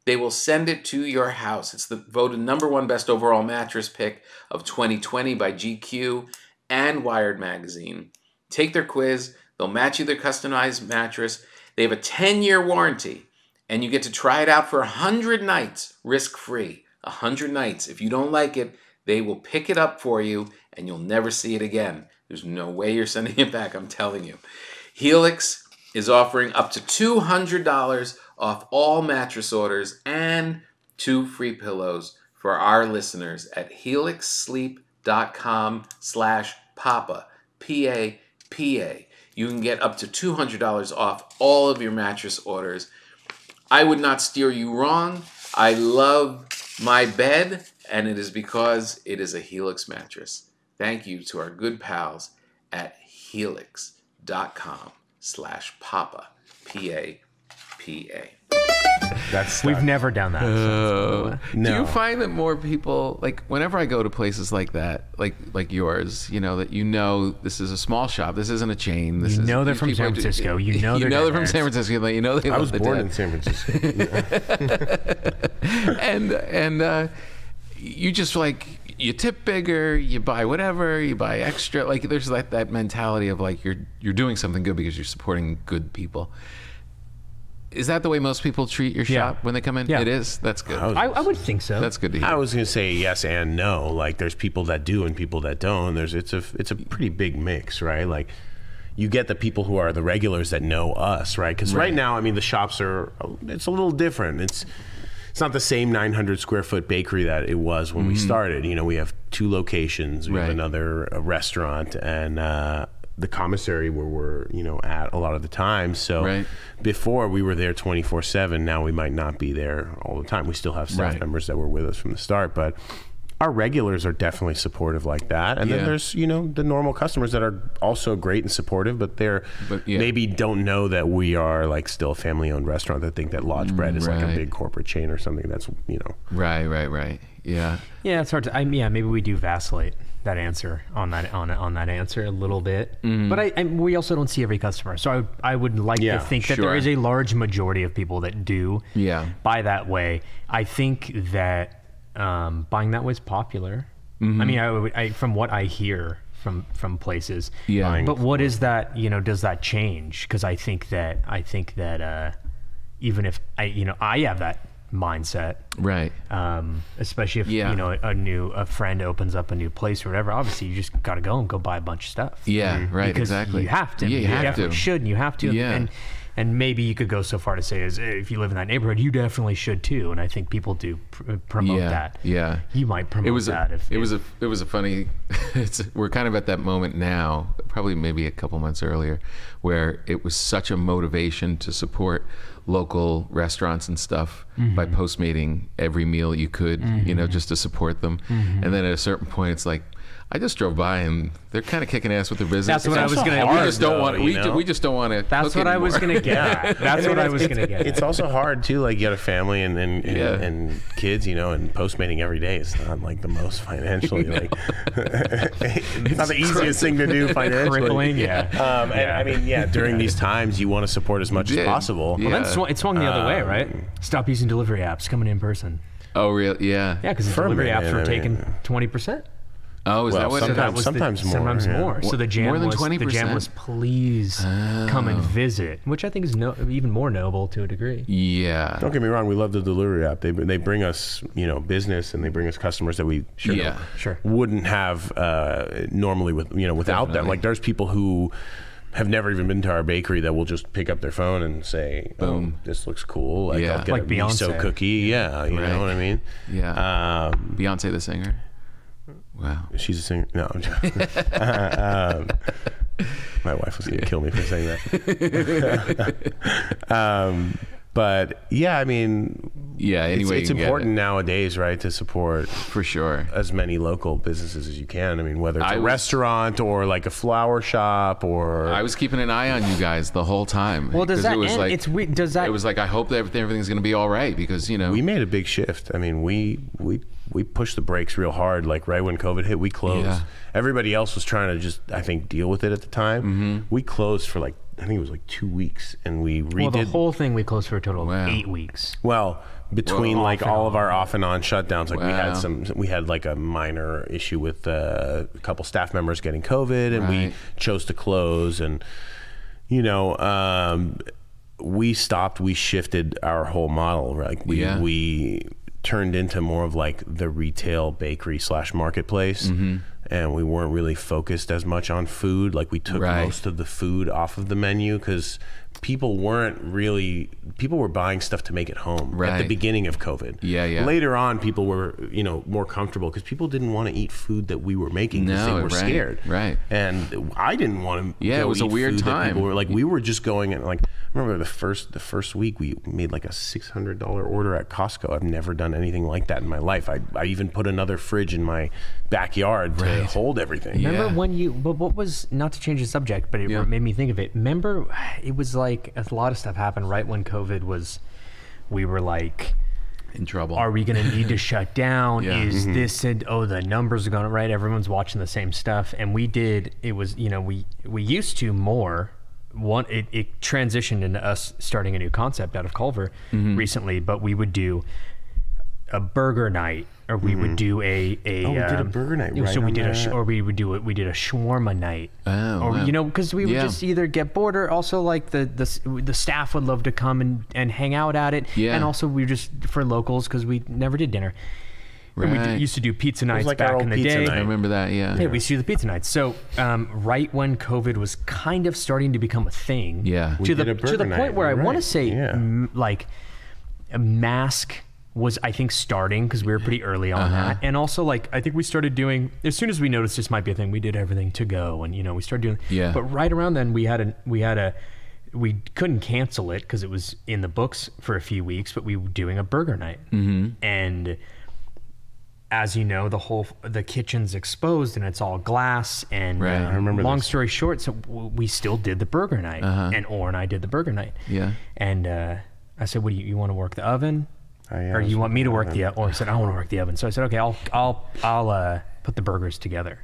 They will send it to your house. It's the voted #1 best overall mattress pick of 2020 by GQ and Wired Magazine. Take their quiz. They'll match you their customized mattress. They have a 10-year warranty, and you get to try it out for 100 nights, risk-free. 100 nights. If you don't like it, they will pick it up for you, and you'll never see it again. There's no way you're sending it back, I'm telling you. Helix is offering up to $200 off all mattress orders and 2 free pillows for our listeners at helixsleep.com/papa, P-A-P-A. You can get up to $200 off all of your mattress orders. I would not steer you wrong. I love my bed, and it is because it is a Helix mattress. Thank you to our good pals at helix.com/papa, P-A-P-A. We've never done that. No. Do you find that more people, like whenever I go to places like that, like yours, that this is a small shop, this isn't a chain. They're from San Francisco. They're from San Francisco. I was born in San Francisco. and you just you tip bigger, you buy whatever, you buy extra. There's that mentality of you're doing something good because you're supporting good people. Is that the way most people treat your shop when they come in? Yeah. It is? That's good. I would think so. That's good to hear. I was going to say yes and no. There's people that do and people that don't. It's a pretty big mix, right? You get the people who are the regulars that know us, right? Because right now, the shops it's a little different. It's not the same 900 square foot bakery that it was when we started. We have 2 locations. We have another restaurant and the commissary where we're at a lot of the time. So before we were there 24/7. Now we might not be there all the time. We still have staff members that were with us from the start, but our regulars are definitely supportive like that. And then there's the normal customers that are also great and supportive, but maybe don't know that we are still a family-owned restaurant, that think that Lodge Bread is a big corporate chain or something. That's Right. Yeah, it's hard to maybe we do vacillate that answer on that answer a little bit, but we also don't see every customer, so I would like to think that there is a large majority of people that do buy that way. I think that buying that way is popular. From what I hear from places, but what is that? Does that change? Because I think that even if I have that mindset, right? Especially if a friend opens up a new place or whatever. Obviously, you just got to go buy a bunch of stuff. Yeah, right. Because exactly. You have to. Yeah, you have to. Should and you have to. Yeah. And maybe you could go so far to say, if you live in that neighborhood, you definitely should too. And I think people do promote that. Yeah. You might promote that. It was a funny. We're kind of at that moment now, probably maybe a couple months earlier, where it was such a motivation to support local restaurants and stuff by Postmating every meal you could, just to support them. And then at a certain point, it's I just drove by and they're kind of kicking ass with their business. That's what I was going to. We just don't want. We just don't want to. That's what I was going to get. That's what I was going to get. It's also hard too. You got a family and kids, and Postmating every day is not the most financially it's not the easiest thing to do financially. Crippling, And during these times, you want to support as much as possible. Well, then it swung the other way, right? Stop using delivery apps. Coming in person. Oh, really? Yeah. Yeah, because the delivery apps were taking 20%. Oh, is that what sometimes more? Sometimes more. Yeah. So the jam more than was 20%? the jam was please come and visit, which I think is even more noble to a degree. Yeah. Don't get me wrong, we love the delivery app. They bring us business, and they bring us customers that we wouldn't have normally without them. There's people who have never even been to our bakery that will just pick up their phone and say, "Boom, this looks cool." I'll get a miso cookie. Yeah, you know what I mean. Yeah. Beyonce the singer. Wow. She's a singer. No, I'm joking. My wife was going to kill me for saying that. But yeah, Yeah, anyway, it's important nowadays, right, to support for sure as many local businesses as you can. I mean, whether it's a restaurant or like a flower shop or. I was keeping an eye on you guys the whole time. Well, does that it was end? like It's weird. Does that? it was like I hope that everything's going to be all right because we made a big shift. I mean, we pushed the brakes real hard. Like right when COVID hit, we closed. Yeah. Everybody else was trying to just, I think, deal with it at the time. We closed for like, I think it was like 2 weeks, and we redid. Well, the whole thing we closed for a total of 8 weeks. Well, between like all of our off and on shutdowns, like we had like a minor issue with a couple staff members getting COVID, and we chose to close. And we shifted our whole model. Like we turned into more of like the retail bakery / marketplace. And we weren't really focused as much on food. Like we took most of the food off of the menu because people were buying stuff to make at home at the beginning of COVID. Later on, people were, more comfortable because people didn't want to eat food that we were making because they were scared. And I didn't want to. It was a weird time. People were like, we were just going and like, I remember the first week we made like a $600 order at Costco. I've never done anything like that in my life. I even put another fridge in my backyard to hold everything. Remember when but what was, not to change the subject, but it made me think of it. Remember, it was like a lot of stuff happened right when COVID was, we were like, in trouble. Are we going to need to shut down? Is this, the numbers are going to, right? Everyone's watching the same stuff. And we did, it was, we used to more. It transitioned into us starting a new concept out of Culver recently, but we would do a burger night, or we would do we did a burger night, right? So we did we did a shawarma night. Because we would just either get bored, or also like the staff would love to come and hang out at it, and also we were just for locals because we never did dinner. We used to do pizza nights like back in the day. I remember that, Yeah, we used to do the pizza nights. So right when COVID was kind of starting to become a thing, to the point where I want to say like a mask was, I think, starting because we were pretty early on that. And also like, I think we started doing, as soon as we noticed this might be a thing, we did everything to go, and we started doing, but right around then we couldn't cancel it because it was in the books for a few weeks, but we were doing a burger night. And as you know, the kitchen's exposed and it's all glass, and I remember long story short, so we still did the burger night, and Orr and I did the burger night. And I said, what do you want to work the oven? Or you want me to work the oven? Or I said, I want to work the oven. So I said, okay, I'll put the burgers together.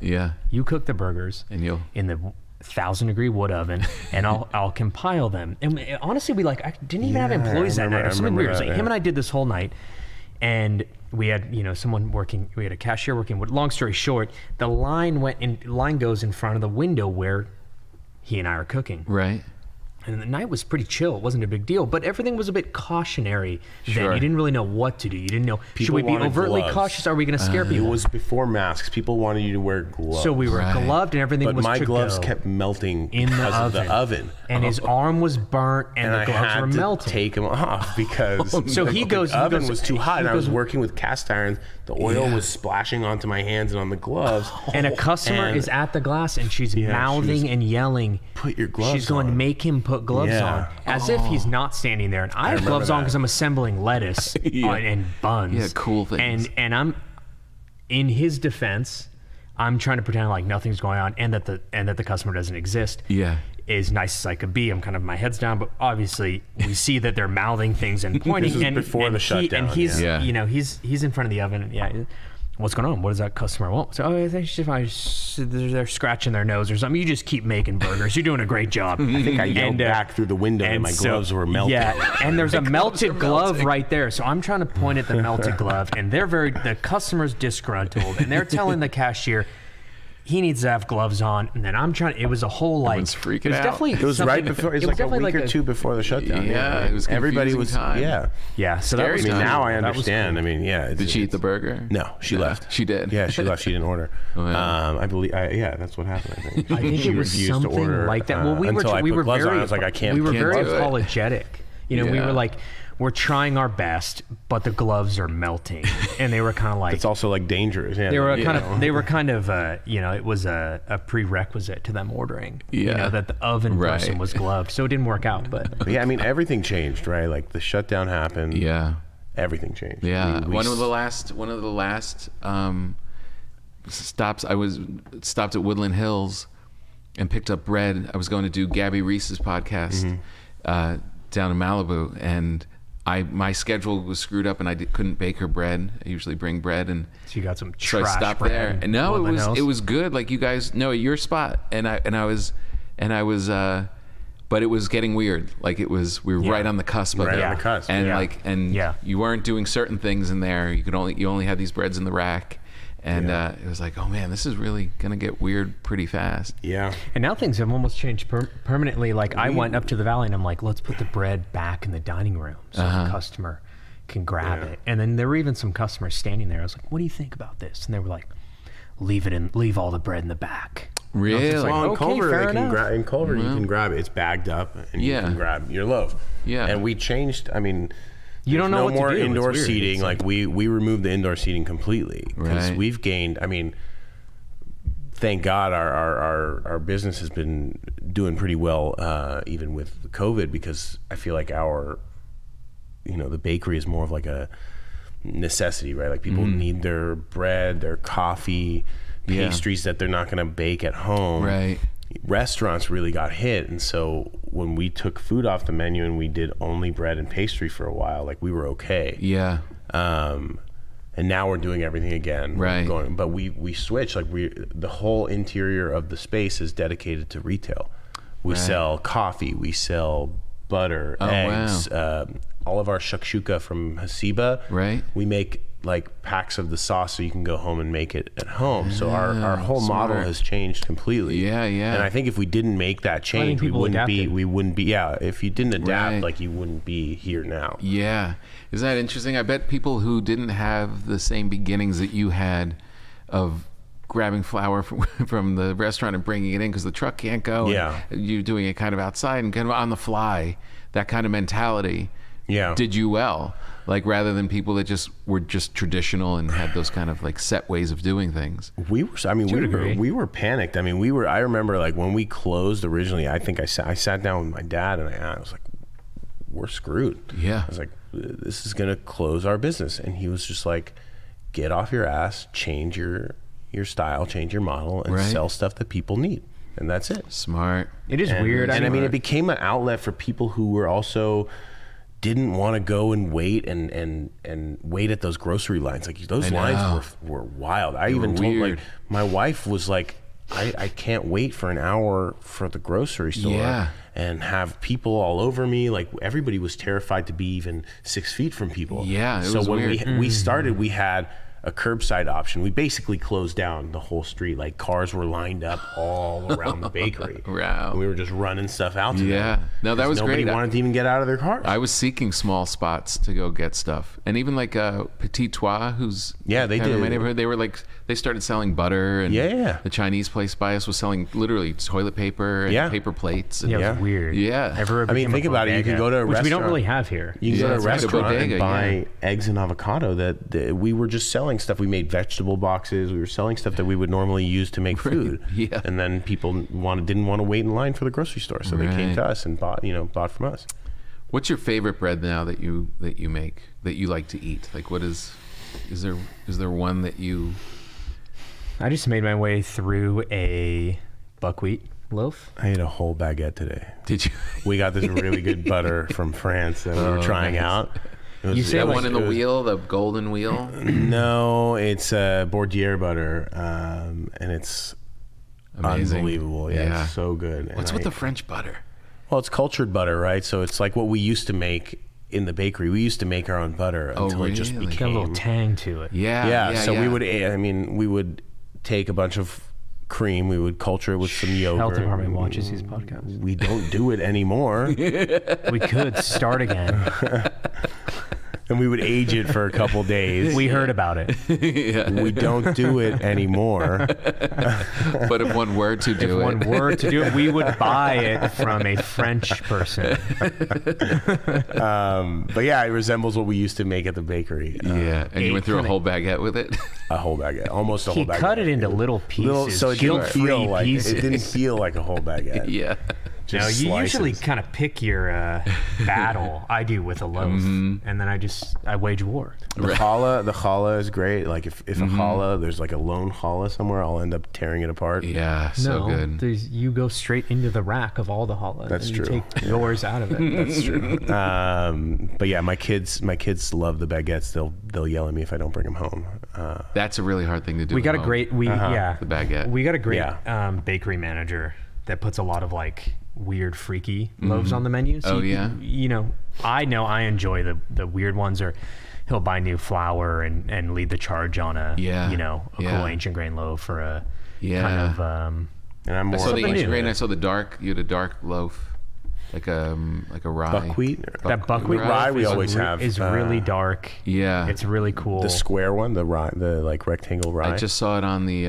You cook the burgers in the 1,000-degree wood oven, and I'll compile them. And honestly, I didn't even have employees that night. Or something weird. So him and I did this whole night, and we had someone working. We had a cashier working. Long story short, the line goes in front of the window where he and I are cooking. And the night was pretty chill. It wasn't a big deal, but everything was a bit cautionary then. You didn't really know what to do. You didn't know, should we be overtly cautious? Are we going to scare people? It was before masks. People wanted you to wear gloves. So we were gloved, and everything was But my gloves kept melting in because of the oven. And his arm was burnt, and the gloves were melting. I had to take them off because so the oven was too hot, and I was working with cast iron. The oil was splashing onto my hands and on the gloves. And a customer is at the glass, and she's mouthing and yelling, put your gloves on. She's going to make him put gloves on, as if he's not standing there. And I have gloves on because I'm assembling lettuce and buns. Cool things. And I'm, in his defense, I'm trying to pretend like nothing's going on, and that the customer doesn't exist. As nice as I could be, I'm kind of, my head's down, but obviously we see that they're mouthing things and pointing. This was before the shutdown. And he's he's in front of the oven. What's going on? What does that customer want? So, I think they're scratching their nose or something. You just keep making burgers. You're doing a great job. I think I yelled back through the window and my gloves were melting. And there's a melted glove right there. So I'm trying to point at the melted glove, and the customer's disgruntled, and they're telling the cashier he needs to have gloves on, and then I'm trying. It was a whole Everyone's freaking out. It was right before. It was like a week or two before the shutdown. It was everybody was time. So that was. Now I understand. Cool. Did she eat the burger? No, she left. She did. Yeah, she left. She didn't order. I believe. That's what happened. I think. I think it was something like that. Well, we were very. I was like, I can't. We were very apologetic. We were like, we're trying our best, but the gloves are melting, and they were kind of like. It's also like dangerous. Yeah, they were kind of. It was a prerequisite to them ordering. That the oven person was gloved, so it didn't work out. But everything changed, right? Like the shutdown happened. everything changed. Yeah, one of the last stops. I was stopped at Woodland Hills and picked up bread. I was going to do Gabby Reese's podcast down in Malibu, and my schedule was screwed up, and I couldn't bake her bread. I usually bring bread, and So you got some so I trash stopped bread there. in And no, Woodland Hills? it was good. Like you guys know, at your spot, and I was, but it was getting weird. Like we were right on the cusp of Right it. on the cusp. And you weren't doing certain things in there. You only had these breads in the rack. And it was like, oh man, this is really gonna get weird pretty fast. Yeah. And now things have almost changed permanently. Like I went up to the valley and I'm like, let's put the bread back in the dining room so the customer can grab it. And then there were even some customers standing there. I was like, what do you think about this? And they were like, leave all the bread in the back. Really? Like, Well, in okay, Culver, fair you can enough. in Culver you can grab it. It's bagged up, and you can grab your loaf. Yeah. And we changed. I mean, You don't know no what to more do. It's indoor weird. seating. It's Like we removed the indoor seating completely because Right. we've gained. I mean, thank God our business has been doing pretty well even with COVID, because I feel like the bakery is more of like a necessity, right? Like people need their bread, their coffee, pastries that they're not going to bake at home. Right. Restaurants really got hit, and so when we took food off the menu and we did only bread and pastry for a while, like we were okay. Yeah. And now we're doing everything again. Right. But we switched. Like the whole interior of the space is dedicated to retail. We sell coffee. We sell butter, eggs. Wow. All of our shakshuka from Hasiba. Right. We make like packs of the sauce so you can go home and make it at home. So our whole model has changed completely. Yeah, yeah. And I think if we didn't make that change, we people wouldn't be. adapted. Yeah. If you didn't adapt, Right. like you wouldn't be here now. Yeah. Isn't that interesting? I bet people who didn't have the same beginnings that you had of grabbing flour from the restaurant and bringing it in because the truck can't go. Yeah. And you're doing it kind of outside and kind of on the fly, that kind of mentality. Yeah. Did you well, like rather than people that were traditional and had those kind of like set ways of doing things. We were panicked. I mean, I remember like when we closed originally, I think I sat down with my dad and I was like, we're screwed. Yeah. I was like, this is going to close our business. And he was just like, get off your ass, change your style, change your model, and sell stuff that people need. And that's it. Smart. It is weird. And I mean, it became an outlet for people who were also didn't want to go and wait and wait at those grocery lines. Like those lines were wild. I even told like my wife was like, I can't wait for an hour for the grocery store and have people all over me. Like everybody was terrified to be even 6 feet from people. Yeah, it so was when weird. we started, we had a curbside option. We basically closed down the whole street. Like cars were lined up all around the bakery. Wow. And we were just running stuff out to them. No, that was nobody great. wanted to even get out of their cars. I was seeking small spots to go get stuff, and even like Petit Trois, who's they kind of did. in my neighborhood. They were like they started selling butter, and the Chinese place by us was selling literally toilet paper and paper plates. And, Yeah, it was weird. Yeah. Everywhere I mean, became think a about it. You can bodega, go to a which we restaurant. don't really have here. You can go to a it's like a restaurant bodega, and buy eggs and avocado. That we were just selling stuff. We made vegetable boxes. We were selling stuff that we would normally use to make food. Yeah. And then people didn't want to wait in line for the grocery store, so they came to us and bought from us. What's your favorite bread now that you make that you like to eat? Like, what is there one that you? I just made my way through a buckwheat loaf. I ate a whole baguette today. Did you? We got this really good butter from France that we were trying out. You say That like one in the wheel, the golden wheel? No, it's Bordier butter, and it's Amazing. unbelievable. Yeah, it's so good. What's with the French butter? Well, it's cultured butter, right? So it's like what we used to make in the bakery. We used to make our own butter until it just really? became Got a little tang to it. Yeah. So we would take a bunch of cream. We would culture it with some yogurt. Health department watches these podcasts. We don't do it anymore. We could start again. And we would age it for a couple days. We heard about it. We don't do it anymore. But if one were to do If one were to do it, we would buy it from a French person. But yeah, it resembles what we used to make at the bakery. and you went through a whole baguette with it? A whole baguette, almost a whole He baguette. cut it into little pieces, So it didn't guilt-free feel like pieces. it didn't feel like a whole baguette. Yeah. No, you slices. usually kind of pick your battle. I do with a loaf, and then I wage war. The challah is great. Like if a challah, there's like a lone challah somewhere, I'll end up tearing it apart. Yeah, so good. You go straight into the rack of all the challah. That's and true. You take yours out of it. That's true. But yeah, my kids love the baguettes. They'll yell at me if I don't bring them home. That's a really hard thing to do. We got a at home. great the baguette. We got a great bakery manager that puts a lot of like weird, freaky loaves on the menu. So I enjoy the weird ones. Or he'll buy new flour and lead the charge on a cool ancient grain loaf or a kind of. And I'm more. I saw the ancient grain. I saw the dark. You had a dark loaf. Like a rye. Buckwheat? That buckwheat rye loaf we always have is really dark. Yeah. It's really cool. The square one, the rye, the like rectangle rye. I just saw it on the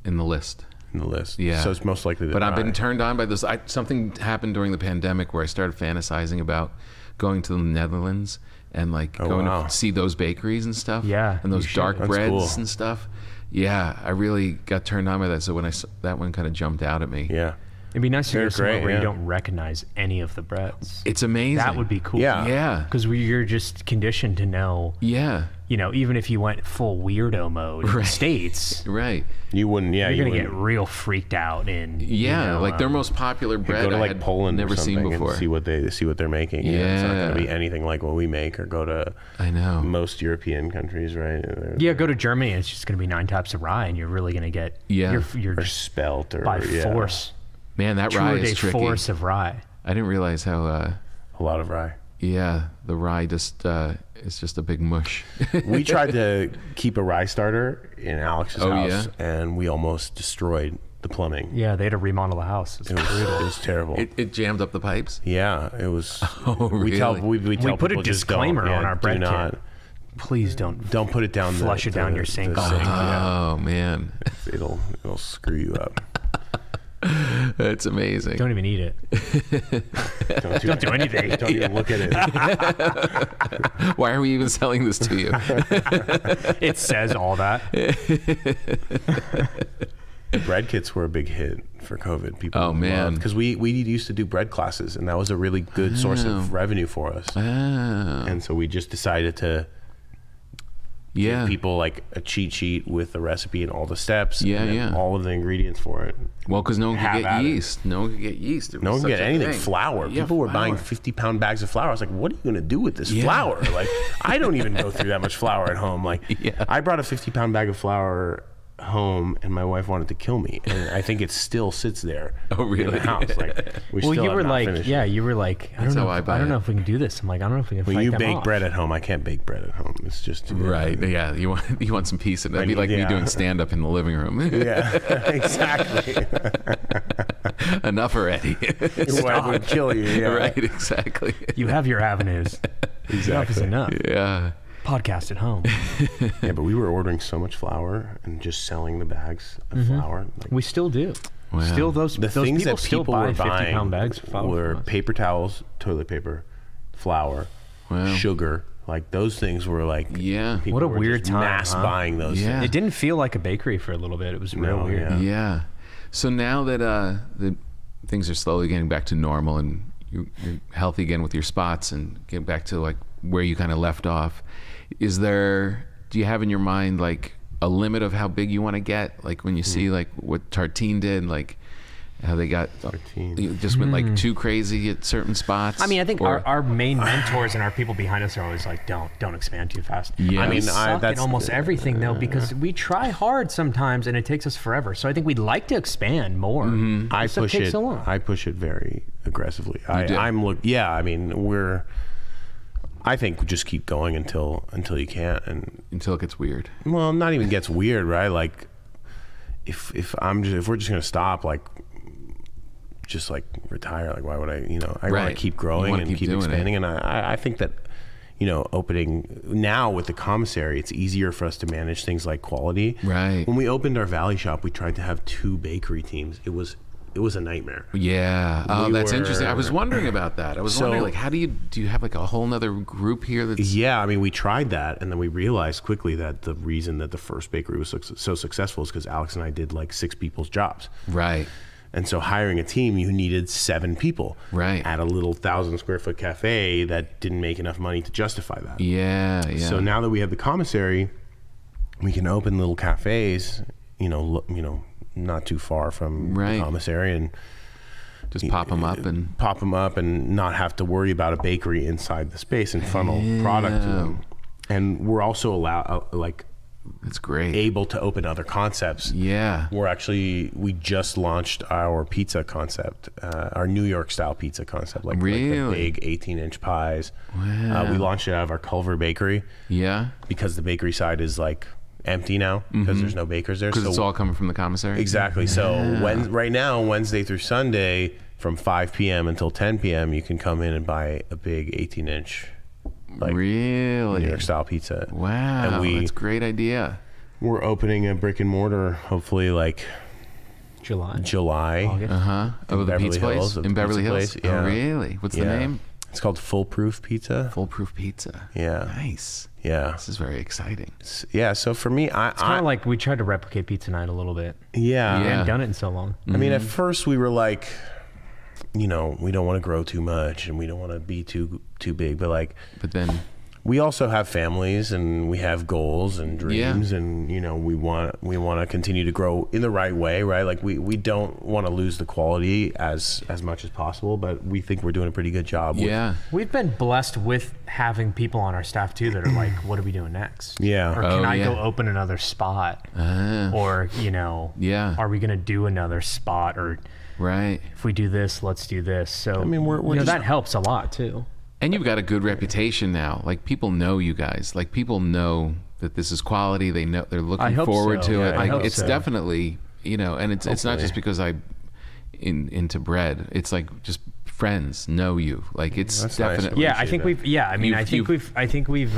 in the list. In the list. Yeah. So it's most likely the But rye. I've been turned on by this. Something happened during the pandemic where I started fantasizing about going to the Netherlands and like going to see those bakeries and stuff. Yeah, And those you should. dark That's breads cool. and stuff. Yeah, I really got turned on by that. So when I saw that one, kind of jumped out at me. Yeah. It'd be nice to They're go somewhere great, where yeah. you don't recognize any of the breads. It's amazing. That would be cool. Yeah. Yeah. Because you're just conditioned to know, Yeah. even if you went full weirdo mode in the States, Right. You wouldn't. Yeah. you're you going to get wouldn't. real freaked out in. Yeah, their most popular bread Go to I like had Poland never or something seen before. and see what they're making. It's not going to Yeah. be anything like what we make. Or go to I know. most European countries, right? Yeah, go to Germany and it's just going to be 9 types of rye and you're really going to get you're Or spelt or by force. Man, that rye True is day tricky. force of rye. I didn't realize how. a lot of rye. The rye just is just a big mush. We tried to keep a rye starter in Alex's house, and we almost destroyed the plumbing. Yeah, they had to remodel the house. It's brutal. It was terrible. It jammed up the pipes. Yeah, it was. Oh, really? We tell We put a people just disclaimer don't, on our bread do not, kit. Please don't put it down. flush it down your sink. Oh man, it'll screw you up. that's amazing. Don't even eat it. Don't do anything. Don't even look at it. Why are we even selling this to you? It says all that. Bread kits were a big hit for COVID. People. Oh, man. Because we used to do bread classes, and that was a really good source of revenue for us. Oh. And so we just decided to give people like a cheat sheet with the recipe and all the steps, and all of the ingredients for it. Well, because no one could get yeast. No one could get yeast. No one could get anything. Flour. Yeah, People were buying flour. 50-pound bags of flour. I was like, what are you going to do with this flour? Like, I don't even go through that much flour at home. Like, I brought a 50-pound bag of flour home, and my wife wanted to kill me, and I think it still sits there. Oh, really? In the house. Like, we still You have were not like, finished yeah, it. you were like, I don't know if we can do this. I'm like, I don't know if we can When fight you them bake off. bread at home, I can't bake bread at home. It's just too Right. Yeah. You want some peace, and that'd be like me doing stand up in the living room. Yeah, exactly. Enough already. Your wife would kill you. Yeah. Right. Exactly. You have your avenues. Enough is enough. Yeah. Podcast at home. Yeah, but we were ordering so much flour and just selling the bags of flour. Like, We still do. Wow. Still, those the those things people that still people buy were 50-pound buying bags of flour were from us. paper towels, toilet paper, flour, Wow. sugar. Like those things were like Yeah. people What a were weird just time, mass huh? buying those. Yeah. It didn't feel like a bakery for a little bit. It was real No, weird. yeah. Yeah. So now that the things are slowly getting back to normal and you're healthy again with your spots and get back to like where you kind of left off, do you have in your mind like a limit of how big you want to get? Like when you see like what Tartine did, like how they got just went like too crazy at certain spots. I mean, I think our main mentors and our people behind us are always like, don't expand too fast. Yeah. I mean, that's in almost everything though, because we try hard sometimes and it takes us forever. So I think we'd like to expand more. I It push takes it. so long. I push it very aggressively. do? I mean, I think we just keep going until you can't, and until it gets weird. well, not even gets weird, right? Like if we're just gonna stop, like just like retire, like why would I? I want to keep growing and keep expanding, and I think that opening now with the commissary, it's easier for us to manage things like quality. Right. When we opened our Valley shop, we tried to have 2 bakery teams. It was a nightmare. Yeah. Oh, that's interesting. I was wondering about that. I was wondering, like, how do you have like a whole nother group here that's... Yeah, I mean, we tried that, and then we realized quickly that the reason that the first bakery was so successful is because Alex and I did like 6 people's jobs. Right. And so hiring a team, you needed 7 people Right. at a little 1,000 square foot cafe that didn't make enough money to justify that. Yeah. So now that we have the commissary, we can open little cafes, not too far from Right. the commissary, and just pop them up and not have to worry about a bakery inside the space and funnel product to them. And we're also that's great. able to open other concepts. Yeah. We just launched our pizza concept, our New York style pizza concept, like the big 18-inch pies. Wow. We launched it out of our Culver bakery. Yeah. Because the bakery side is like empty now because there's no bakers there. Because it's all coming from the commissary. Exactly. So right now, Wednesday through Sunday, from 5 p.m. until 10 p.m., you can come in and buy a big 18-inch. Really? New York style pizza. Wow, and that's a great idea. We're opening a brick and mortar, hopefully July. August. Oh, the pizza place in Beverly Hills. Yeah. Oh, really? What's the name? It's called Foolproof Pizza. Foolproof Pizza. Yeah. Nice. Yeah. This is very exciting. Yeah. So for me, It's kind of like we tried to replicate Pizza Night a little bit. Yeah. We hadn't done it in so long. I mean, at first we were like, we don't want to grow too much and we don't want to be too big, but then we also have families and we have goals and dreams, and we want to continue to grow in the right way, right? Like we don't want to lose the quality as much as possible, but we think we're doing a pretty good job. We've been blessed with having people on our staff too that are like, what are we doing next? Yeah. Or can I go open another spot? Or are we gonna do another spot? Or right, if we do this, let's do this. So I mean, we're that helps a lot too. And you've got a good reputation now. Like, people know you guys. Like, people know that this is quality. They know, they're looking forward to it. Like, it's definitely, and it's not just because I'm into bread. It's like just friends know you. Like, it's That's definitely. nice. Yeah, I think we've. Yeah, I mean, I think we've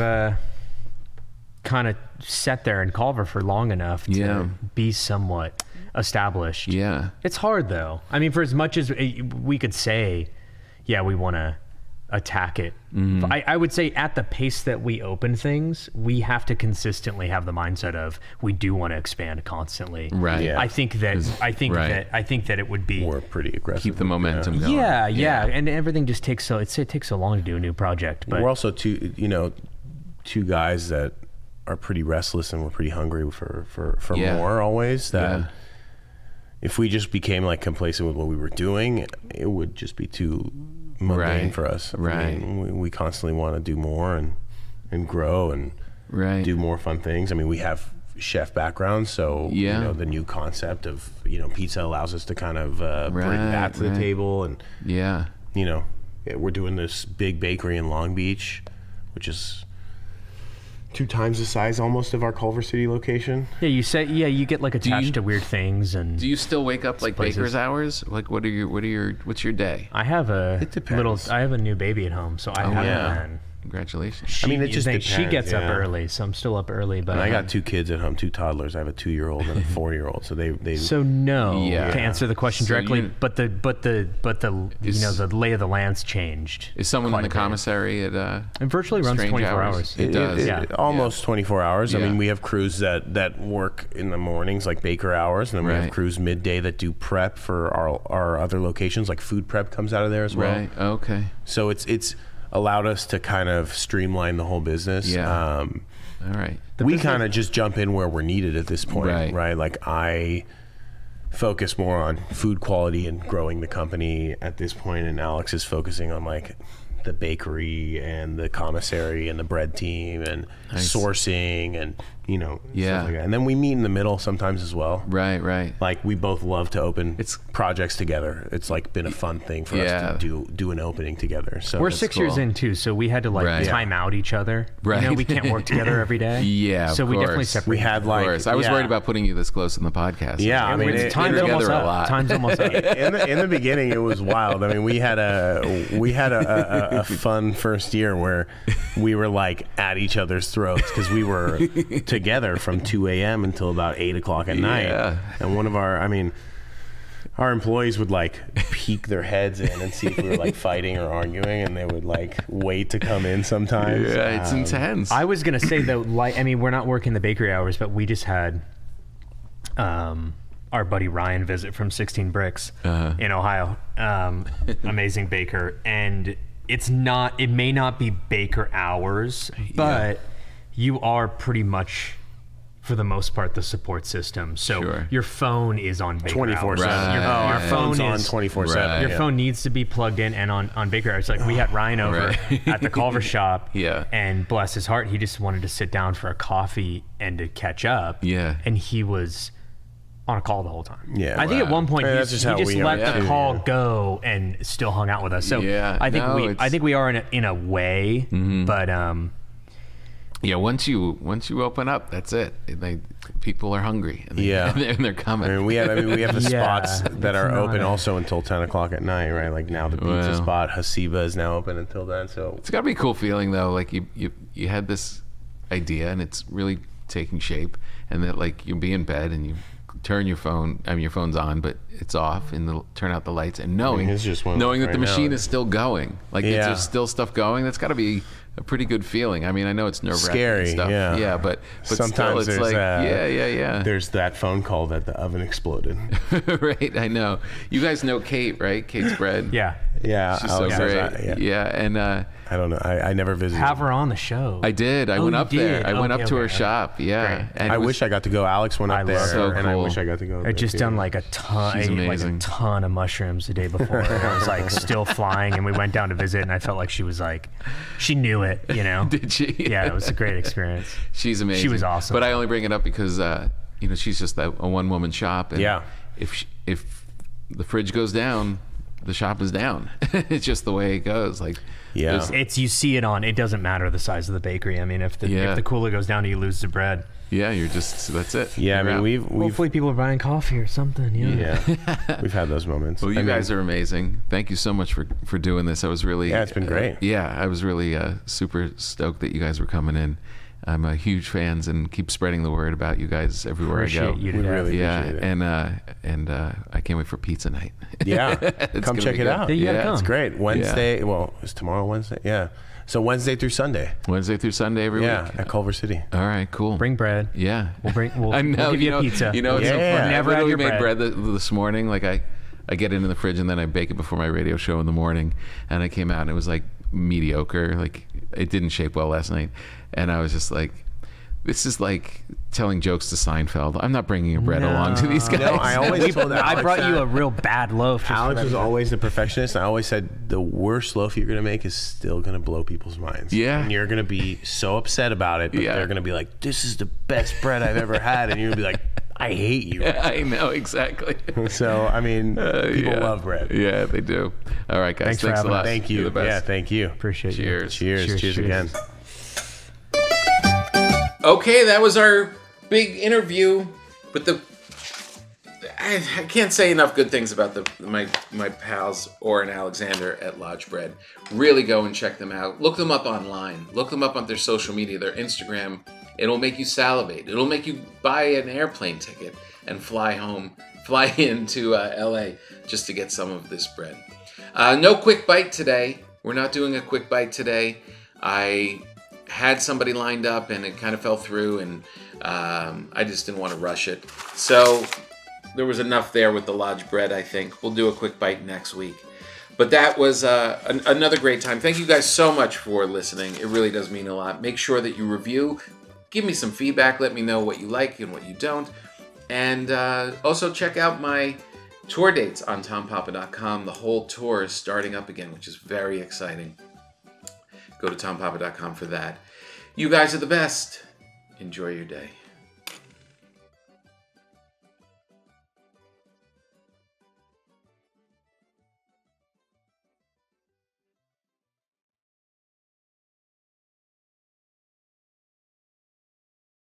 kind of sat there in Culver for long enough to be somewhat established. Yeah. It's hard though. I mean, for as much as we could say, yeah, we want to attack it. I would say at the pace that we open things, we have to consistently have the mindset of we do want to expand constantly. Right. Yeah. I think that it would be. We're pretty aggressive. Keep the momentum going. Yeah, and everything just takes so long to do a new project. But we're also two guys that are pretty restless and we're pretty hungry for more always. That if we just became like complacent with what we were doing, it would just be too mundane for us. Right. I mean, we constantly want to do more and grow and do more fun things. I mean, we have chef background, so the new concept of pizza allows us to kind of bring that to the table, and we're doing this big bakery in Long Beach, which is 2 times the size almost of our Culver City location. Yeah, you get like attached to weird things. And do you still wake up like baker's hours? Like what's your day? I have a new baby at home, so I have Congratulations. I mean, it just depends. She gets up early, so I'm still up early. But and I got 2 kids at home, 2 toddlers. I have a 2-year-old and a 4-year-old. So they. So no, to answer the question directly, but the lay of the land's changed. Is someone in the commissary at it virtually runs 24 hours. It does. Almost 24 hours. I mean, we have crews that work in the mornings, like baker hours, and then we have crews midday that do prep for our other locations, like food prep comes out of there as well. Right. Okay. So it's allowed us to kind of streamline the whole business. Yeah. All right. We kind of just jump in where we're needed at this point, right? Like I focus more on food quality and growing the company at this point, and Alex is focusing on like the bakery and the commissary and the bread team and sourcing and stuff like that. And then we meet in the middle sometimes as well. Right. Like we both love to open projects together. It's like been a fun thing for us to do an opening together. So we're 6 years in too, so we had to time out each other. Right. We can't work together every day. So we definitely separate. We had like I was worried about putting you this close in the podcast. Yeah, I mean time's almost up. Time's almost up. In the beginning, it was wild. I mean, we had a fun first year where we were like at each other's throats because we were together from 2 a.m. until about 8 o'clock at night. And one of our employees would like peek their heads in and see if we were like fighting or arguing, and they would like wait to come in sometimes. Yeah, it's intense. I was gonna say though, we're not working the bakery hours, but we just had our buddy Ryan visit from 16 Bricks in Ohio. Amazing baker. And it may not be baker hours, but you are pretty much, for the most part, the support system. So your phone is on baker 24/7. hours. Your phone is on 24/7. Your phone needs to be plugged in and on baker hours. Like we had Ryan over at the Culver shop, and bless his heart, he just wanted to sit down for a coffee and to catch up. Yeah. And he was on a call the whole time. Yeah. I think at one point he just let the call Yeah. go and still hung out with us. So I think we are in a way, but yeah, once you open up, that's it. People are hungry. And they're coming. I mean, we have the spots that are open also until 10 o'clock at night, right? Like now the pizza spot, Hasiba, is now open until then. So it's gotta be a cool feeling though. Like you had this idea and it's really taking shape, and that like you be in bed and you turn your phone. I mean, your phone's on, but it's off, and turn out the lights, and knowing that the machine is still going, like there's still stuff going. That's got to be a pretty good feeling. I mean, I know it's nerve-wracking scary stuff. Yeah, but sometimes still, it's like there's that phone call that the oven exploded. Right, I know. You guys know Kate, right? Kate's bread. Yeah, she's so great. And I don't know. I never visited. Have her on the show. I did. I went up there. I went up to her shop. Yeah. Great. And I wish I got to go. Alex went up there, so and cool. I wish I got to go. I just done like a ton, of mushrooms the day before. And I was like still flying, and we went down to visit, and I felt like she was like, she knew it, you know. Did she? Yeah, it was a great experience. She's amazing. She was awesome. But I only bring it up because she's just a one-woman shop. And if the fridge goes down, the shop is down. It's just the way it goes. Like, it's you see it on. It doesn't matter the size of the bakery. I mean, if the cooler goes down, you lose the bread. Yeah, that's it. Yeah, I mean, we've hopefully people are buying coffee or something. Yeah, we've had those moments. Well, you guys are amazing. Thank you so much for doing this. I was really it's been great. I was really super stoked that you guys were coming in. I'm a huge fans, and keep spreading the word about you guys everywhere I go. We really appreciate it. And I can't wait for pizza night. Yeah, come check it out. Yeah, it's great. Wednesday. Well, is tomorrow Wednesday? Yeah. So Wednesday through Sunday. Wednesday through Sunday every week. Yeah, at Culver City. All right, cool. Bring bread. Yeah. We'll give you a pizza. You know, it's so funny. Never I had your made bread this morning. Like I get it in the fridge and then I bake it before my radio show in the morning. And I came out and it was like mediocre. Like it didn't shape well last night. And I was just like, this is like telling jokes to Seinfeld. I'm not bringing a bread along to these guys. No, I always told Alex I brought you a real bad loaf. Alex was always the perfectionist. I always said the worst loaf you're going to make is still going to blow people's minds. Yeah. And you're going to be so upset about it, but they're going to be like, this is the best bread I've ever had. And you're going to be like, I hate you. I know, exactly. So, I mean, people love bread. Yeah, they do. All right, guys. Thanks a lot. Thank you. You're the best. Yeah, thank you. Appreciate you. Cheers again. Okay, that was our big interview with I can't say enough good things about my pals Orr and Alexander at Lodge Bread. Really go and check them out. Look them up online. Look them up on their social media, their Instagram. It'll make you salivate. It'll make you buy an airplane ticket and fly into LA just to get some of this bread. No quick bite today. We're not doing a quick bite today. I had somebody lined up and it kind of fell through, and I just didn't want to rush it. So there was enough there with the Lodge Bread, I think. We'll do a quick bite next week. But that was another great time. Thank you guys so much for listening. It really does mean a lot. Make sure that you review. Give me some feedback. Let me know what you like and what you don't. And also check out my tour dates on tompapa.com. The whole tour is starting up again, which is very exciting. Go to tompapa.com for that. You guys are the best. Enjoy your day.